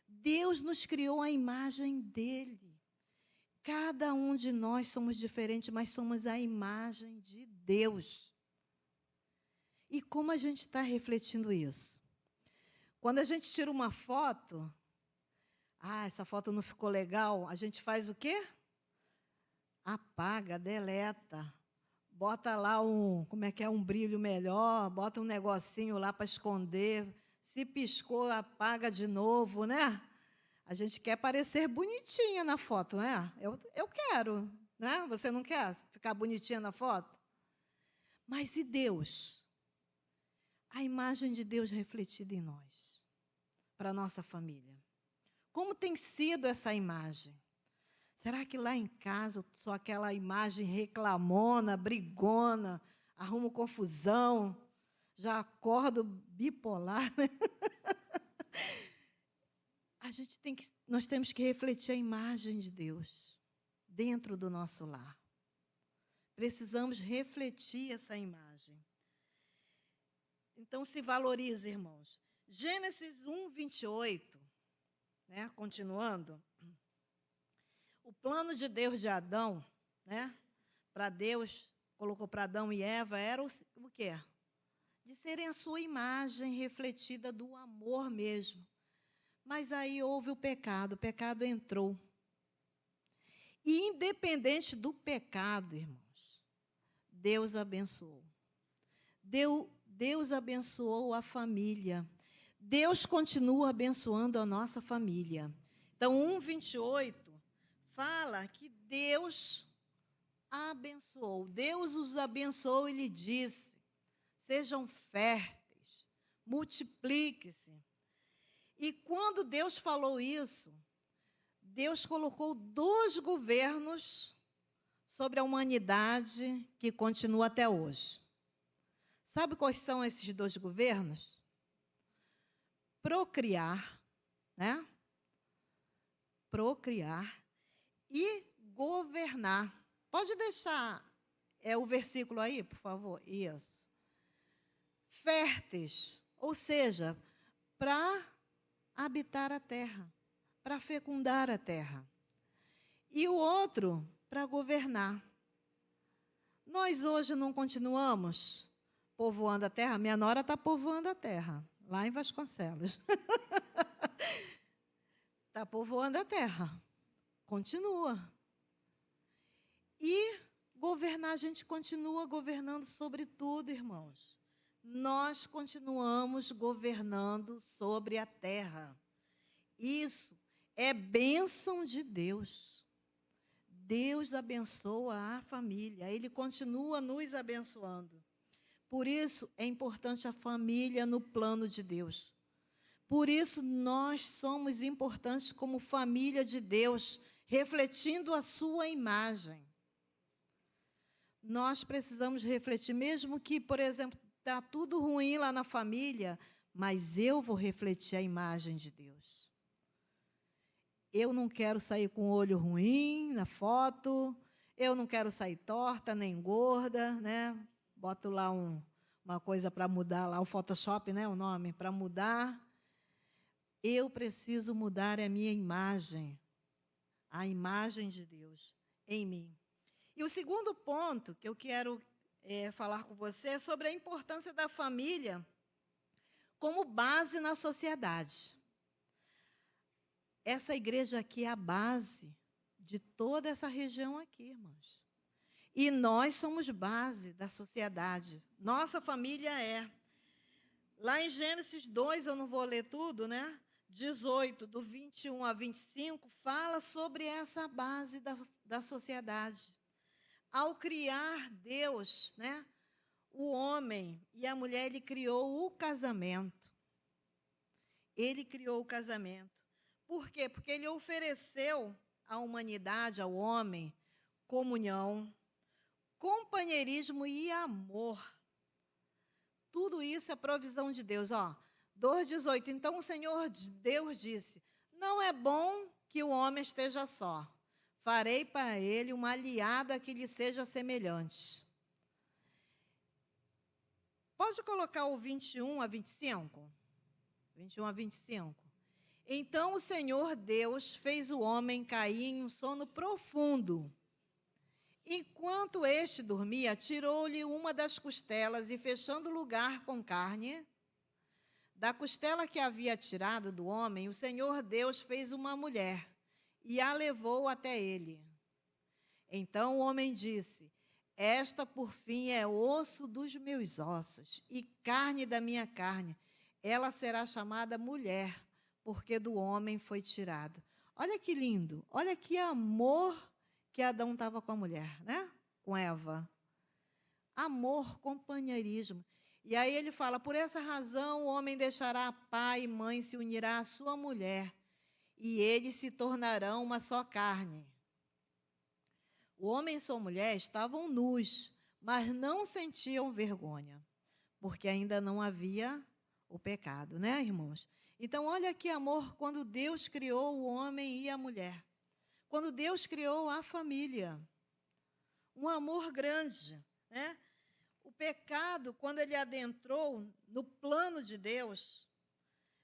Deus nos criou a imagem dele. Cada um de nós somos diferentes, mas somos a imagem de Deus. E como a gente está refletindo isso? Quando a gente tira uma foto, essa foto não ficou legal, a gente faz o quê? Apaga, deleta. Bota lá um brilho melhor, bota um negocinho lá para esconder. Se piscou, apaga de novo, né? A gente quer parecer bonitinha na foto, né? Eu quero, né? Você não quer ficar bonitinha na foto? Mas e Deus? A imagem de Deus refletida em nós, para a nossa família. Como tem sido essa imagem? Será que lá em casa eu sou aquela imagem reclamona, brigona, arrumo confusão, já acordo bipolar? Né? Nós temos que refletir a imagem de Deus. dentro do nosso lar. Precisamos refletir essa imagem. Então, se valorize, irmãos. Gênesis 1, 28, né, continuando. O plano de Deus de Adão, né, para Deus, colocou para Adão e Eva, era o quê? De serem a sua imagem refletida do amor mesmo. Mas aí houve o pecado entrou. E independente do pecado, irmãos, Deus abençoou. Deus abençoou a família. Deus continua abençoando a nossa família. Então, 1:28 fala que Deus abençoou. Deus os abençoou e lhe disse: sejam férteis, multipliquem-se. E quando Deus falou isso, Deus colocou 2 governos sobre a humanidade que continua até hoje. Sabe quais são esses 2 governos? Procriar, né? Procriar e governar. Pode deixar o versículo aí, por favor? Isso. Férteis, ou seja, para habitar a terra, para fecundar a terra. E o outro, para governar. Nós hoje não continuamos povoando a terra? Minha nora está povoando a terra, lá em Vasconcelos. Está povoando a terra. Continua. E governar, a gente continua governando sobre tudo, irmãos. Nós continuamos governando sobre a terra. Isso é bênção de Deus. Deus abençoa a família, Ele continua nos abençoando. Por isso é importante a família no plano de Deus. Por isso nós somos importantes como família de Deus, refletindo a sua imagem. Nós precisamos refletir, mesmo que, por exemplo, está tudo ruim lá na família, mas eu vou refletir a imagem de Deus. Eu não quero sair com o olho ruim na foto, eu não quero sair torta nem gorda, né? Boto lá uma coisa para mudar, lá o Photoshop, né, o nome, para mudar. Eu preciso mudar a minha imagem, a imagem de Deus em mim. E o segundo ponto que eu quero falar com você é sobre a importância da família como base na sociedade. Essa igreja aqui é a base de toda essa região aqui, irmãos. E nós somos base da sociedade. Nossa família é. Lá em Gênesis 2, eu não vou ler tudo, né? 18, do 21 a 25, fala sobre essa base da sociedade. Ao criar Deus, né, o homem e a mulher, Ele criou o casamento. Ele criou o casamento. Por quê? Porque Ele ofereceu à humanidade, ao homem, comunhão, companheirismo e amor. Tudo isso é provisão de Deus. 2:18. Então o Senhor Deus disse: não é bom que o homem esteja só. Farei para ele uma aliada que lhe seja semelhante. Pode colocar o 21 a 25? 21 a 25. Então o Senhor Deus fez o homem cair em um sono profundo. Enquanto este dormia, tirou-lhe uma das costelas e, fechando o lugar com carne, da costela que havia tirado do homem, o Senhor Deus fez uma mulher e a levou até ele. Então o homem disse: esta, por fim, é osso dos meus ossos e carne da minha carne. Ela será chamada mulher, porque do homem foi tirada. Olha que lindo, olha que amor que Adão estava com a mulher, né? Com Eva. Amor, companheirismo. E aí ele fala: por essa razão o homem deixará pai e mãe, se unirá à sua mulher, e eles se tornarão uma só carne. O homem e sua mulher estavam nus, mas não sentiam vergonha, porque ainda não havia o pecado, né, irmãos? Então, olha que amor quando Deus criou o homem e a mulher. quando Deus criou a família. Um amor grande, né? O pecado, quando ele adentrou no plano de Deus,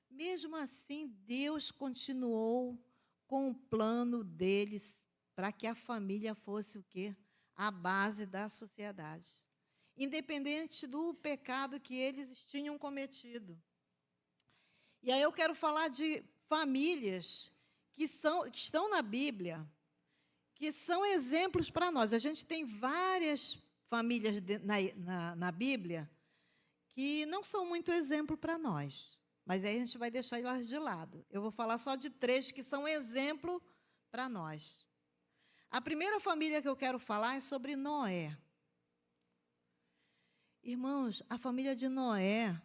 mesmo assim, Deus continuou com o plano deles para que a família fosse o quê? A base da sociedade. Independente do pecado que eles tinham cometido. E aí eu quero falar de famílias que estão na Bíblia, que são exemplos para nós. A gente tem várias famílias na Bíblia que não são muito exemplo para nós. Mas aí a gente vai deixar elas de lado. Eu vou falar só de 3 que são exemplo para nós. A primeira família que eu quero falar é sobre Noé. Irmãos, a família de Noé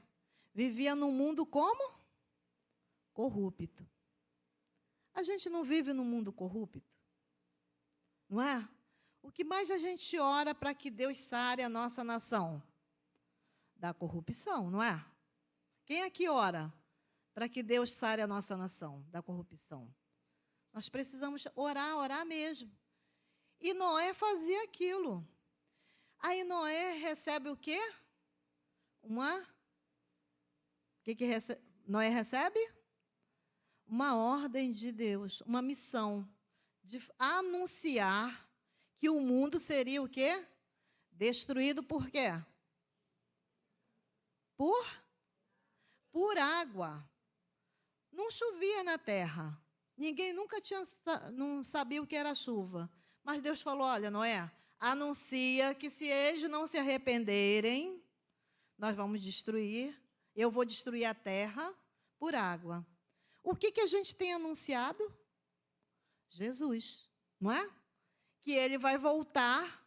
vivia num mundo como? Corrupto. A gente não vive num mundo corrupto? Não é? O que mais a gente ora para que Deus sare a nossa nação? Da corrupção, não é? Quem aqui ora para que Deus sare a nossa nação da corrupção? Nós precisamos orar mesmo. E Noé fazia aquilo. Aí Noé recebe o quê? O que Noé recebe? Uma ordem de Deus, uma missão de anunciar que o mundo seria o quê? Destruído por quê? Por água. Não chovia na terra. Ninguém nunca não sabia o que era chuva. Mas Deus falou, olha, Noé, anuncia que se eles não se arrependerem, nós vamos destruir, eu vou destruir a terra por água. O que a gente tem anunciado? Jesus, não é? Que ele vai voltar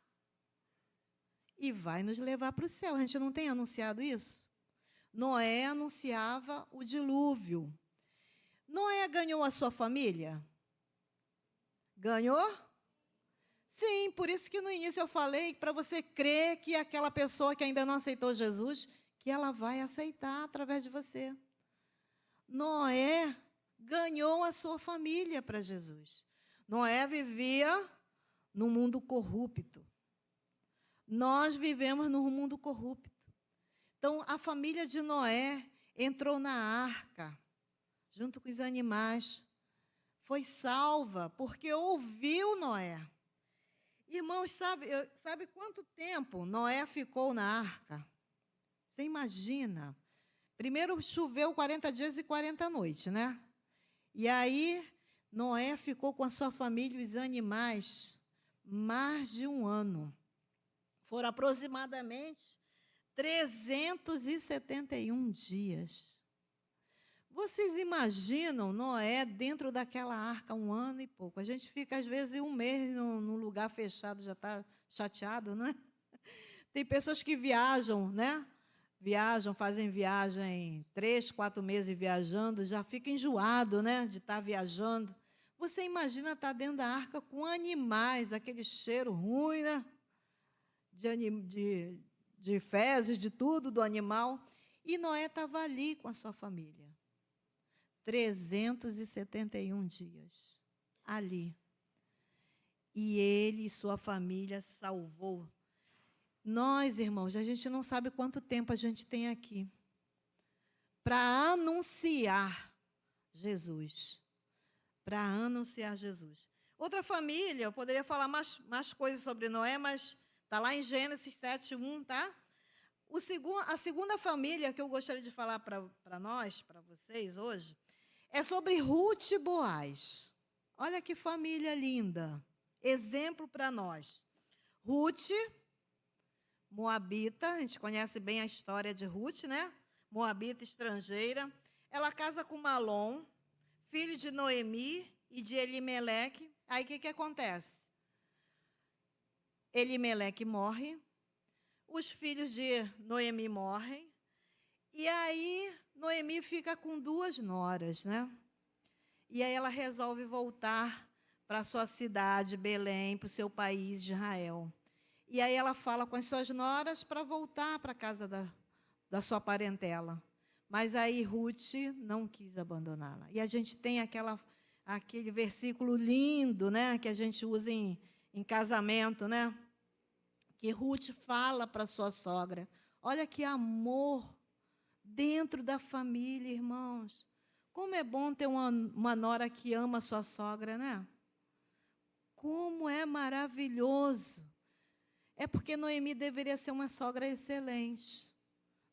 e vai nos levar para o céu. A gente não tem anunciado isso? Noé anunciava o dilúvio. Noé ganhou a sua família? Ganhou? Sim, por isso que no início eu falei para você crer que aquela pessoa que ainda não aceitou Jesus, que ela vai aceitar através de você. Noé ganhou a sua família para Jesus. Noé vivia num mundo corrupto. Nós vivemos num mundo corrupto. Então, a família de Noé entrou na arca, junto com os animais. Foi salva, porque ouviu Noé. Irmãos, sabe quanto tempo Noé ficou na arca? Você imagina? Primeiro choveu 40 dias e 40 noites, né? E aí, Noé ficou com a sua família e os animais mais de 1 ano. Foram aproximadamente 371 dias. Vocês imaginam Noé dentro daquela arca 1 ano e pouco? A gente fica, às vezes, 1 mês num lugar fechado, já está chateado, né? Tem pessoas que viajam, né? Fazem viagem 3, 4 meses viajando, já fica enjoado, né? De estar viajando. Você imagina estar dentro da arca com animais, aquele cheiro ruim, né? De fezes, de tudo do animal. E Noé estava ali com a sua família. 371 dias. Ali. E ele e sua família salvou. Nós, irmãos, a gente não sabe quanto tempo a gente tem aqui para anunciar Jesus. Para anunciar Jesus. Outra família, eu poderia falar mais coisas sobre Noé, mas está lá em Gênesis 7:1, tá? A segunda família que eu gostaria de falar para nós, para vocês hoje, é sobre Ruth e Boaz. Olha que família linda. Exemplo para nós. Ruth, moabita, a gente conhece bem a história de Ruth, né? Moabita estrangeira. Ela casa com Malom, filho de Noemi e de Elimeleque. Aí o que acontece? Elimeleque morre, os filhos de Noemi morrem, e aí Noemi fica com 2 noras, né? E aí ela resolve voltar para a sua cidade, Belém, para o seu país, Israel. E aí ela fala com as suas noras para voltar para a casa da sua parentela. Mas aí Ruth não quis abandoná-la. E a gente tem aquele versículo lindo, né, que a gente usa em casamento, né? Que Ruth fala para sua sogra. Olha que amor dentro da família, irmãos. Como é bom ter uma nora que ama a sua sogra, né? Como é maravilhoso. É porque Noemi deveria ser uma sogra excelente,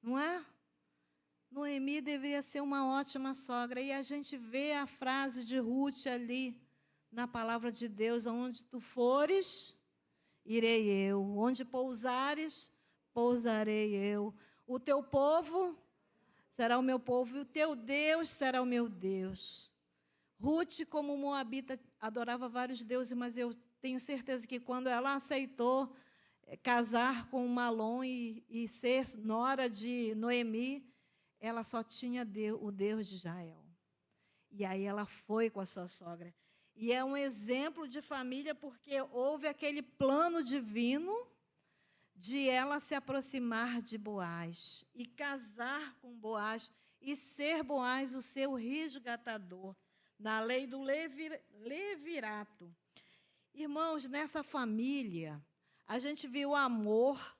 não é? Noemi deveria ser uma ótima sogra. E a gente vê a frase de Ruth ali, na palavra de Deus: onde tu fores, irei eu. Onde pousares, pousarei eu. O teu povo será o meu povo, e o teu Deus será o meu Deus. Ruth, como moabita, adorava vários deuses, mas eu tenho certeza que quando ela aceitou casar com Malom e ser nora de Noemi, ela só tinha o Deus de Israel. E aí ela foi com a sua sogra. E é um exemplo de família, porque houve aquele plano divino de ela se aproximar de Boaz e casar com Boaz e ser Boaz o seu resgatador, na lei do levirato. Irmãos, nessa família, a gente viu amor,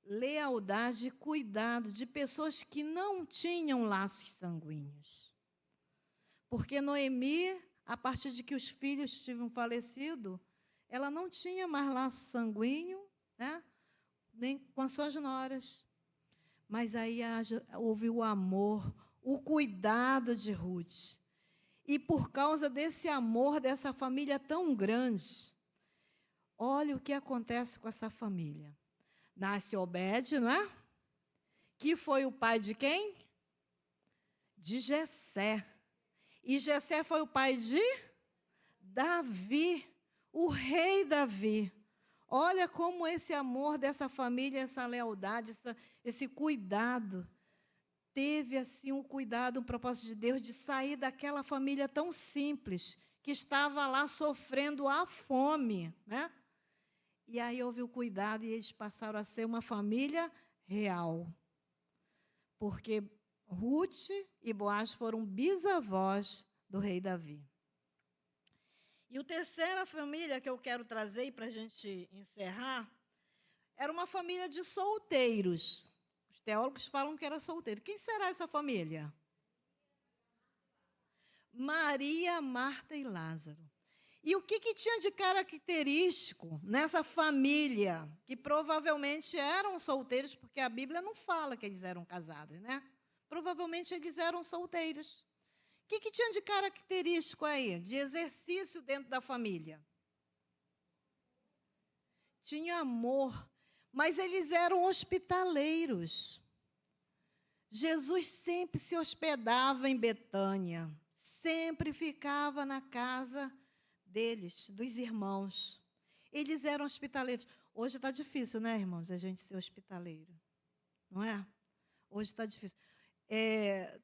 lealdade e cuidado de pessoas que não tinham laços sanguíneos. Porque Noemi, a partir de que os filhos tinham falecido, ela não tinha mais laço sanguíneo, né? Nem com as suas noras. Mas aí houve o amor, o cuidado de Ruth. E por causa desse amor, dessa família tão grande, olha o que acontece com essa família. Nasce Obed, não é? Que foi o pai de quem? De Jessé. E Jessé foi o pai de Davi, o rei Davi. Olha como esse amor dessa família, essa lealdade, esse cuidado, teve assim um cuidado, um propósito de Deus de sair daquela família tão simples, que estava lá sofrendo a fome, né? E aí houve o cuidado e eles passaram a ser uma família real. Porque Ruth e Boaz foram bisavós do rei Davi. E a terceira família que eu quero trazer para a gente encerrar era uma família de solteiros. Os teólogos falam que era solteiro. Quem será essa família? Maria, Marta e Lázaro. E o que tinha de característico nessa família, que provavelmente eram solteiros, porque a Bíblia não fala que eles eram casados, né? Provavelmente eles eram solteiros. O que tinha de característico aí, de exercício dentro da família? Tinha amor, mas eles eram hospitaleiros. Jesus sempre se hospedava em Betânia, sempre ficava na casa deles, dos irmãos. Eles eram hospitaleiros. Hoje está difícil, né, irmãos, a gente ser hospitaleiro, não é? Hoje está difícil.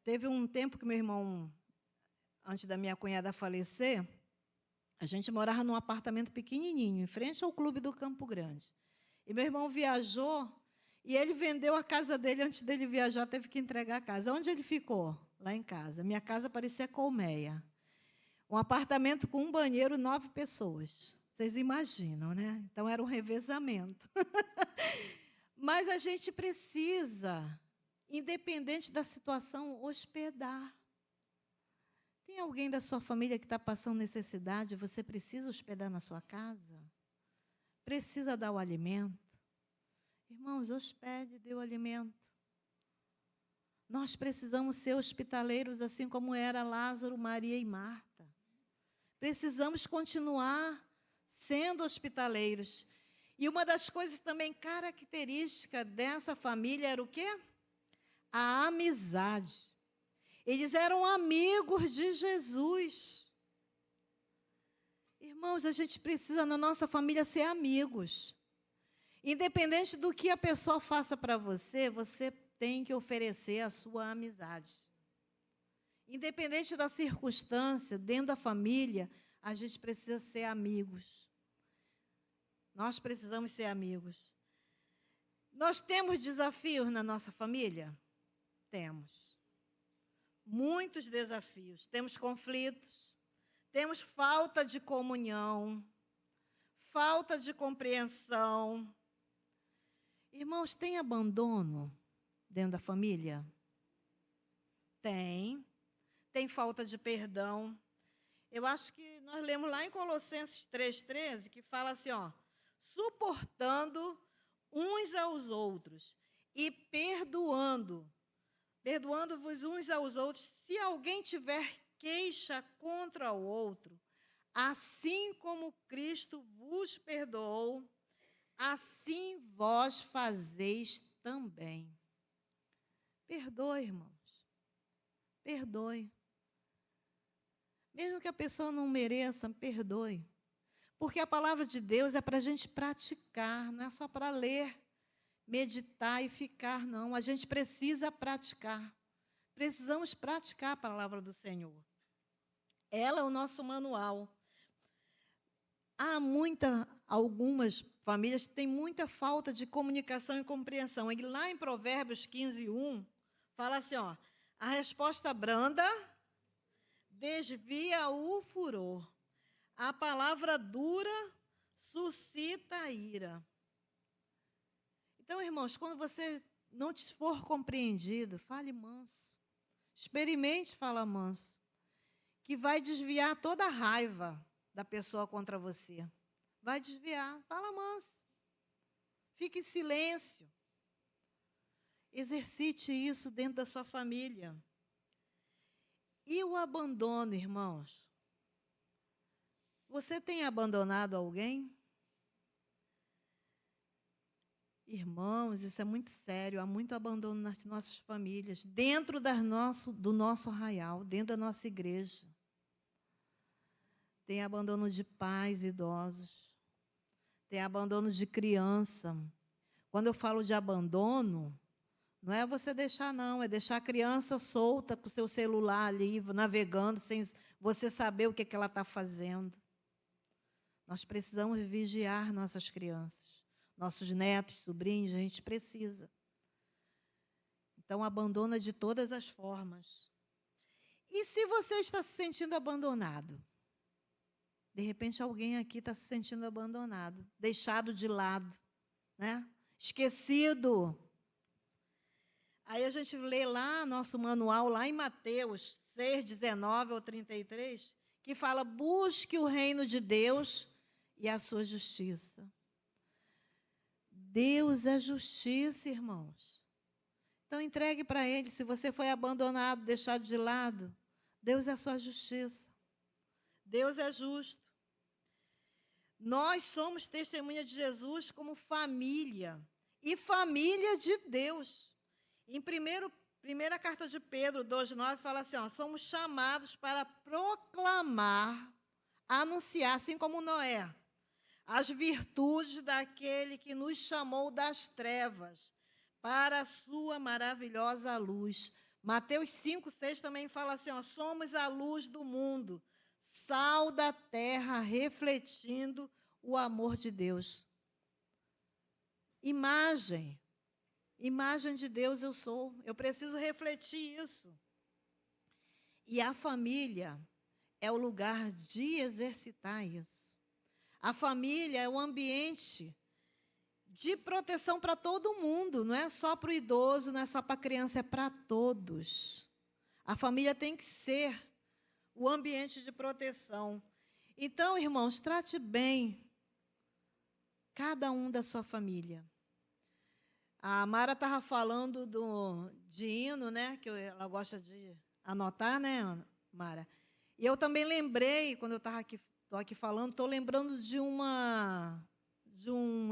Teve um tempo que meu irmão, antes da minha cunhada falecer, a gente morava num apartamento pequenininho, em frente ao clube do Campo Grande. E meu irmão viajou, e ele vendeu a casa dele, antes dele viajar, teve que entregar a casa. Onde ele ficou? Lá em casa. Minha casa parecia colmeia. Um apartamento com um banheiro, 9 pessoas. Vocês imaginam, né? Então, era um revezamento. Mas a gente precisa, independente da situação, hospedar. Tem alguém da sua família que está passando necessidade, você precisa hospedar na sua casa? Precisa dar o alimento? Irmãos, hospede, dê o alimento. Nós precisamos ser hospitaleiros, assim como era Lázaro, Maria e Marta. Precisamos continuar sendo hospitaleiros. E uma das coisas também características dessa família era o quê? A amizade. Eles eram amigos de Jesus. Irmãos, a gente precisa, na nossa família, ser amigos. Independente do que a pessoa faça para você, você tem que oferecer a sua amizade. Independente da circunstância, dentro da família, a gente precisa ser amigos. Nós precisamos ser amigos. Nós temos desafios na nossa família? Temos. Muitos desafios. Temos conflitos, temos falta de comunhão, falta de compreensão. Irmãos, tem abandono dentro da família? Tem. Tem falta de perdão. Eu acho que nós lemos lá em Colossenses 3,13, que fala assim, ó, suportando uns aos outros e perdoando-vos uns aos outros, se alguém tiver queixa contra o outro, assim como Cristo vos perdoou, assim vós fazeis também. Perdoe, irmãos. Perdoe. Mesmo que a pessoa não mereça, perdoe. Porque a palavra de Deus é para a gente praticar, não é só para ler, meditar e ficar, não. A gente precisa praticar. Precisamos praticar a palavra do Senhor. Ela é o nosso manual. Algumas famílias que têm muita falta de comunicação e compreensão. E lá em Provérbios 15:1, fala assim, ó, a resposta branda desvia o furor. A palavra dura suscita a ira. Então, irmãos, quando você não te for compreendido, fale manso. Experimente falar manso, que vai desviar toda a raiva da pessoa contra você. Vai desviar. Fala manso. Fique em silêncio. Exercite isso dentro da sua família. E o abandono, irmãos? Você tem abandonado alguém? Irmãos, isso é muito sério. Há muito abandono nas nossas famílias, dentro do nosso arraial, dentro da nossa igreja. Tem abandono de pais idosos. Tem abandono de criança. Quando eu falo de abandono, não é você deixar, não. É deixar a criança solta com o seu celular ali, navegando, sem você saber o que ela está fazendo. Nós precisamos vigiar nossas crianças. Nossos netos, sobrinhos, a gente precisa. Então, abandona de todas as formas. E se você está se sentindo abandonado? De repente, alguém aqui está se sentindo abandonado, deixado de lado, né? Esquecido. Aí a gente lê lá, nosso manual, lá em Mateus 6:19-33, que fala, busque o reino de Deus e a sua justiça. Deus é justiça, irmãos. Então, entregue para Ele. Se você foi abandonado, deixado de lado, Deus é a sua justiça. Deus é justo. Nós somos testemunha de Jesus como família. E família de Deus. Em primeira carta de Pedro 2:9 fala assim, ó, somos chamados para proclamar, anunciar, assim como Noé, as virtudes daquele que nos chamou das trevas para a sua maravilhosa luz. Mateus 5:6 também fala assim, ó, somos a luz do mundo, sal da terra, refletindo o amor de Deus. Imagem de Deus eu sou. Eu preciso refletir isso. E a família é o lugar de exercitar isso. A família é o ambiente de proteção para todo mundo. Não é só para o idoso, não é só para a criança, é para todos. A família tem que ser o ambiente de proteção. Então, irmãos, trate bem cada um da sua família. A Mara estava falando de hino, né? Que ela gosta de anotar, né, Mara? E eu também lembrei, quando eu estou aqui falando, estou lembrando de um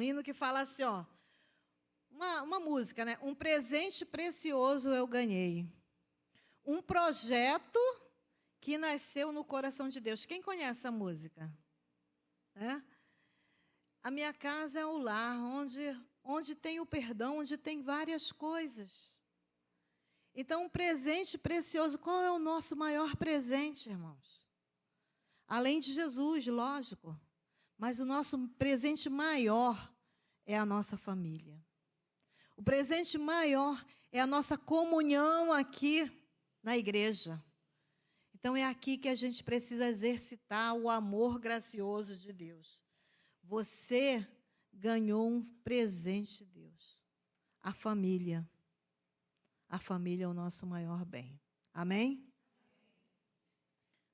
hino que fala assim, ó, uma música, né? Um presente precioso eu ganhei. Um projeto que nasceu no coração de Deus. Quem conhece essa música? É? A minha casa é o lar, onde tem o perdão, onde tem várias coisas. Então, um presente precioso. Qual é o nosso maior presente, irmãos? Além de Jesus, lógico. Mas o nosso presente maior é a nossa família. O presente maior é a nossa comunhão aqui na igreja. Então, é aqui que a gente precisa exercitar o amor gracioso de Deus. Você ganhou um presente de Deus. A família. A família é o nosso maior bem. Amém?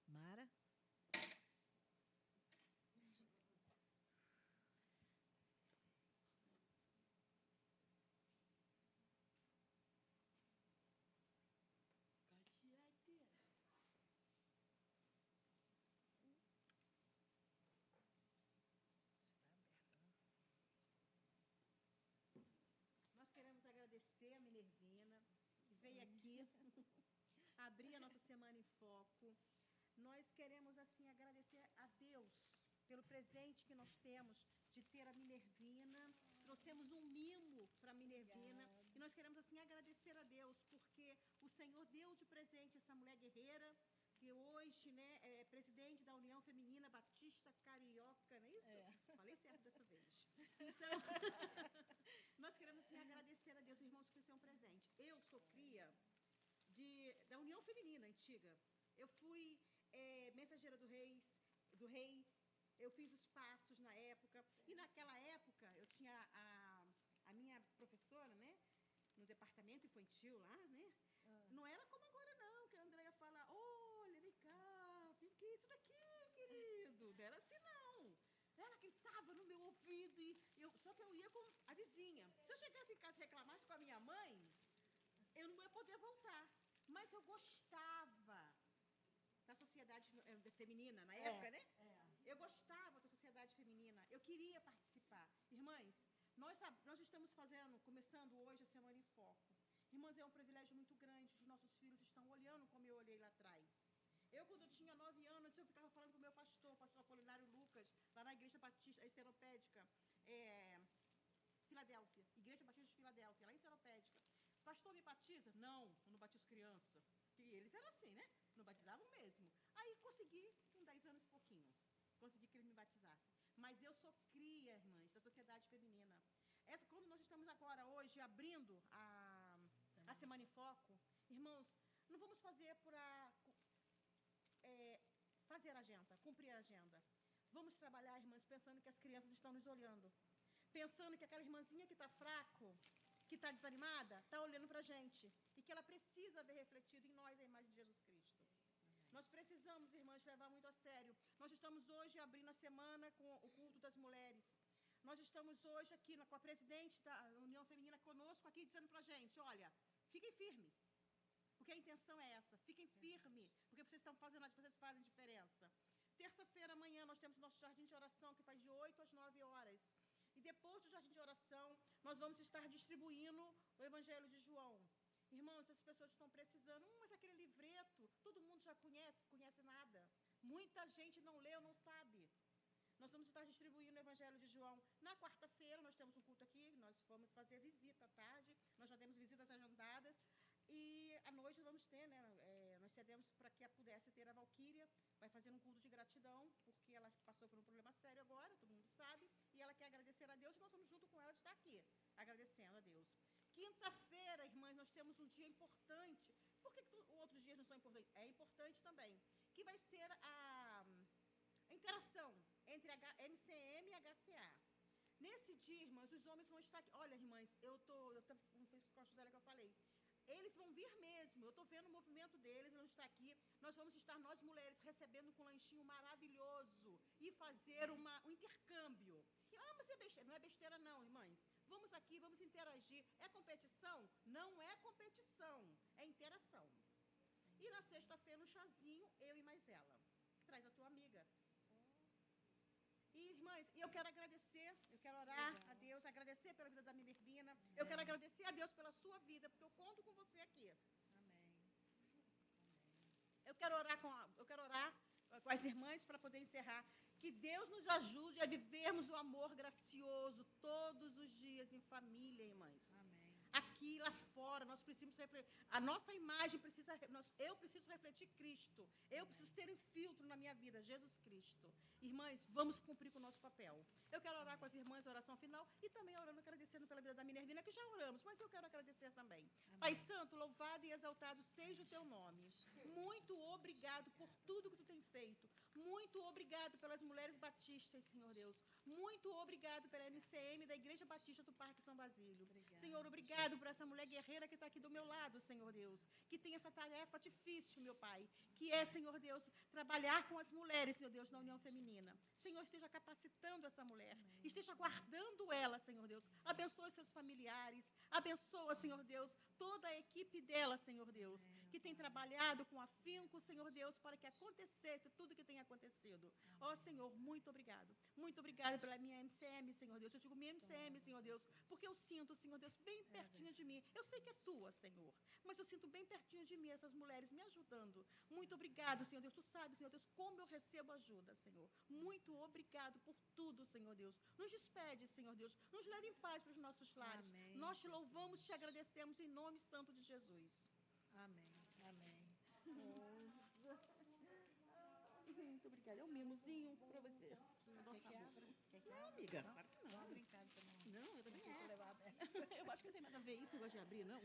Mara? Nós queremos agradecer a Minervina, que veio aqui abrir a nossa Semana em Foco. Nós queremos, assim, agradecer a Deus pelo presente que nós temos de ter a Minervina. Trouxemos um mimo para a Minervina. E nós queremos, assim, agradecer a Deus, porque o Senhor deu de presente essa mulher guerreira, que hoje, né, é presidente da União Feminina Batista Carioca, não é isso? Falei certo dessa vez. Então, nós queremos, assim, agradecer a Deus, irmãos, por ser um presente. Eu sou cria da União Feminina Antiga. Eu fui mensageira do rei, eu fiz os passos na época, e naquela época eu tinha a minha professora, né, no departamento infantil lá, né, não era como agora não, que a Andréia fala, olha, vem cá, vem aqui, isso daqui, querido, não era assim não. Ela gritava no meu ouvido, só que eu ia com a vizinha. Se eu chegasse em casa e reclamasse com a minha mãe, eu não ia poder voltar. Mas eu gostava da sociedade feminina, na época, né? Eu gostava da sociedade feminina, eu queria participar. Irmãs, nós estamos começando hoje a Semana em Foco. Irmãs, é um privilégio muito grande, os nossos filhos estão olhando como eu olhei lá atrás. Eu, quando eu tinha 9 anos, eu ficava falando com o meu pastor, o pastor Apolinário Lucas, lá na Igreja Batista, Seropédica, Filadélfia, Igreja Batista de Filadélfia, lá em Seropédica. Pastor, me batiza? Não, eu não batizo criança. E eles eram assim, né? Não batizavam mesmo. Aí consegui, com 10 anos e pouquinho, consegui que ele me batizasse. Mas eu sou cria, irmãs, da sociedade feminina. Quando nós estamos agora, hoje, abrindo a Semana em Foco, irmãos, não vamos fazer para fazer a agenda, cumprir a agenda. Vamos trabalhar, irmãs, pensando que as crianças estão nos olhando. Pensando que aquela irmãzinha que está fraco, que está desanimada, está olhando para a gente. E que ela precisa ver refletido em nós a imagem de Jesus Cristo. Nós precisamos, irmãs, levar muito a sério. Nós estamos hoje abrindo a semana com o culto das mulheres. Nós estamos hoje aqui com a presidente da União Feminina conosco, aqui dizendo para a gente, olha, fiquem firmes. Porque a intenção é essa, fiquem firmes, porque vocês fazem diferença. Terça-feira, amanhã, nós temos nosso jardim de oração, que faz de 8 às 9 horas. E depois do jardim de oração, nós vamos estar distribuindo o Evangelho de João. Irmãos, as pessoas estão precisando, mas aquele livreto, todo mundo já conhece nada. Muita gente não leu, não sabe. Nós vamos estar distribuindo o Evangelho de João. Na quarta-feira, nós temos um culto aqui, nós vamos fazer visita à tarde, nós já temos visitas agendadas. E à noite vamos ter, né, nós cedemos para que pudesse ter a Valquíria, vai fazer um culto de gratidão, porque ela passou por um problema sério agora, todo mundo sabe, e ela quer agradecer a Deus, e nós vamos junto com ela estar aqui, agradecendo a Deus. Quinta-feira, irmãs, nós temos um dia importante. Por que outros dias não são importantes? É importante também, que vai ser a interação entre a MCM e a HCA. Nesse dia, irmãs, os homens vão estar aqui. Olha, irmãs, eu fiz com a José que eu falei. Eles vão vir mesmo, eu estou vendo o movimento deles, eles vão estar aqui. Nós vamos estar, nós mulheres, recebendo com um lanchinho maravilhoso e fazer um intercâmbio. Mas é besteira. Não é besteira não, irmãs. Vamos aqui, vamos interagir. É competição? Não é competição, é interação. E na sexta-feira, um chazinho, eu e mais ela. Traz a tua amiga. E, irmãs, eu quero agradecer, eu quero orar a Deus, agradecer pela vida da Minervina. Eu quero agradecer a Deus pela sua vida, porque eu conto com você aqui. Amém. Eu quero orar com as irmãs para poder encerrar. Que Deus nos ajude a vivermos o amor gracioso todos os dias em família, irmãs. Amém. Aqui aqui, lá fora, nós precisamos refletir. A nossa imagem precisa. Eu preciso refletir Cristo. Eu preciso ter um filtro na minha vida, Jesus Cristo. Irmãs, vamos cumprir com o nosso papel. Eu quero orar com as irmãs, oração final, e também orando, agradecendo pela vida da Minervina, que já oramos, mas eu quero agradecer também. Amém. Pai Santo, louvado e exaltado seja o teu nome. Muito obrigado por tudo que tu tem feito. Muito obrigado pelas mulheres batistas, Senhor Deus. Muito obrigado pela MCM da Igreja Batista do Parque São Basílio. Obrigada, Senhor, obrigado por essa mulher guerreira que está aqui do meu lado, Senhor Deus. Que tem essa tarefa difícil, meu Pai. Que é, Senhor Deus, trabalhar com as mulheres, Senhor Deus, na União Feminina. Senhor, esteja capacitando essa mulher. Amém. Esteja guardando ela, Senhor Deus. Abençoe seus familiares. Abençoa, Senhor Deus, toda a equipe dela, Senhor Deus. Amém. Que tem trabalhado com afinco, Senhor Deus, para que acontecesse tudo que tem acontecido. Ó, Senhor, muito obrigado. Muito obrigada pela minha MCM, Senhor Deus. Eu digo minha MCM, Senhor Deus, porque eu sinto, Senhor Deus, bem pertinho de mim. Eu sei que é tua, Senhor, mas eu sinto bem pertinho de mim essas mulheres me ajudando. Muito obrigado, Senhor Deus. Tu sabes, Senhor Deus, como eu recebo ajuda, Senhor. Muito obrigado por tudo, Senhor Deus. Nos despede, Senhor Deus. Nos leve em paz para os nossos lares. Amém. Nós te louvamos, te agradecemos em nome santo de Jesus. Amém. Amém. Muito obrigada. É um mimozinho para você. Não, amiga, claro que não. Não, eu também é. Eu acho que não tem nada a ver isso, negócio de abrir, não.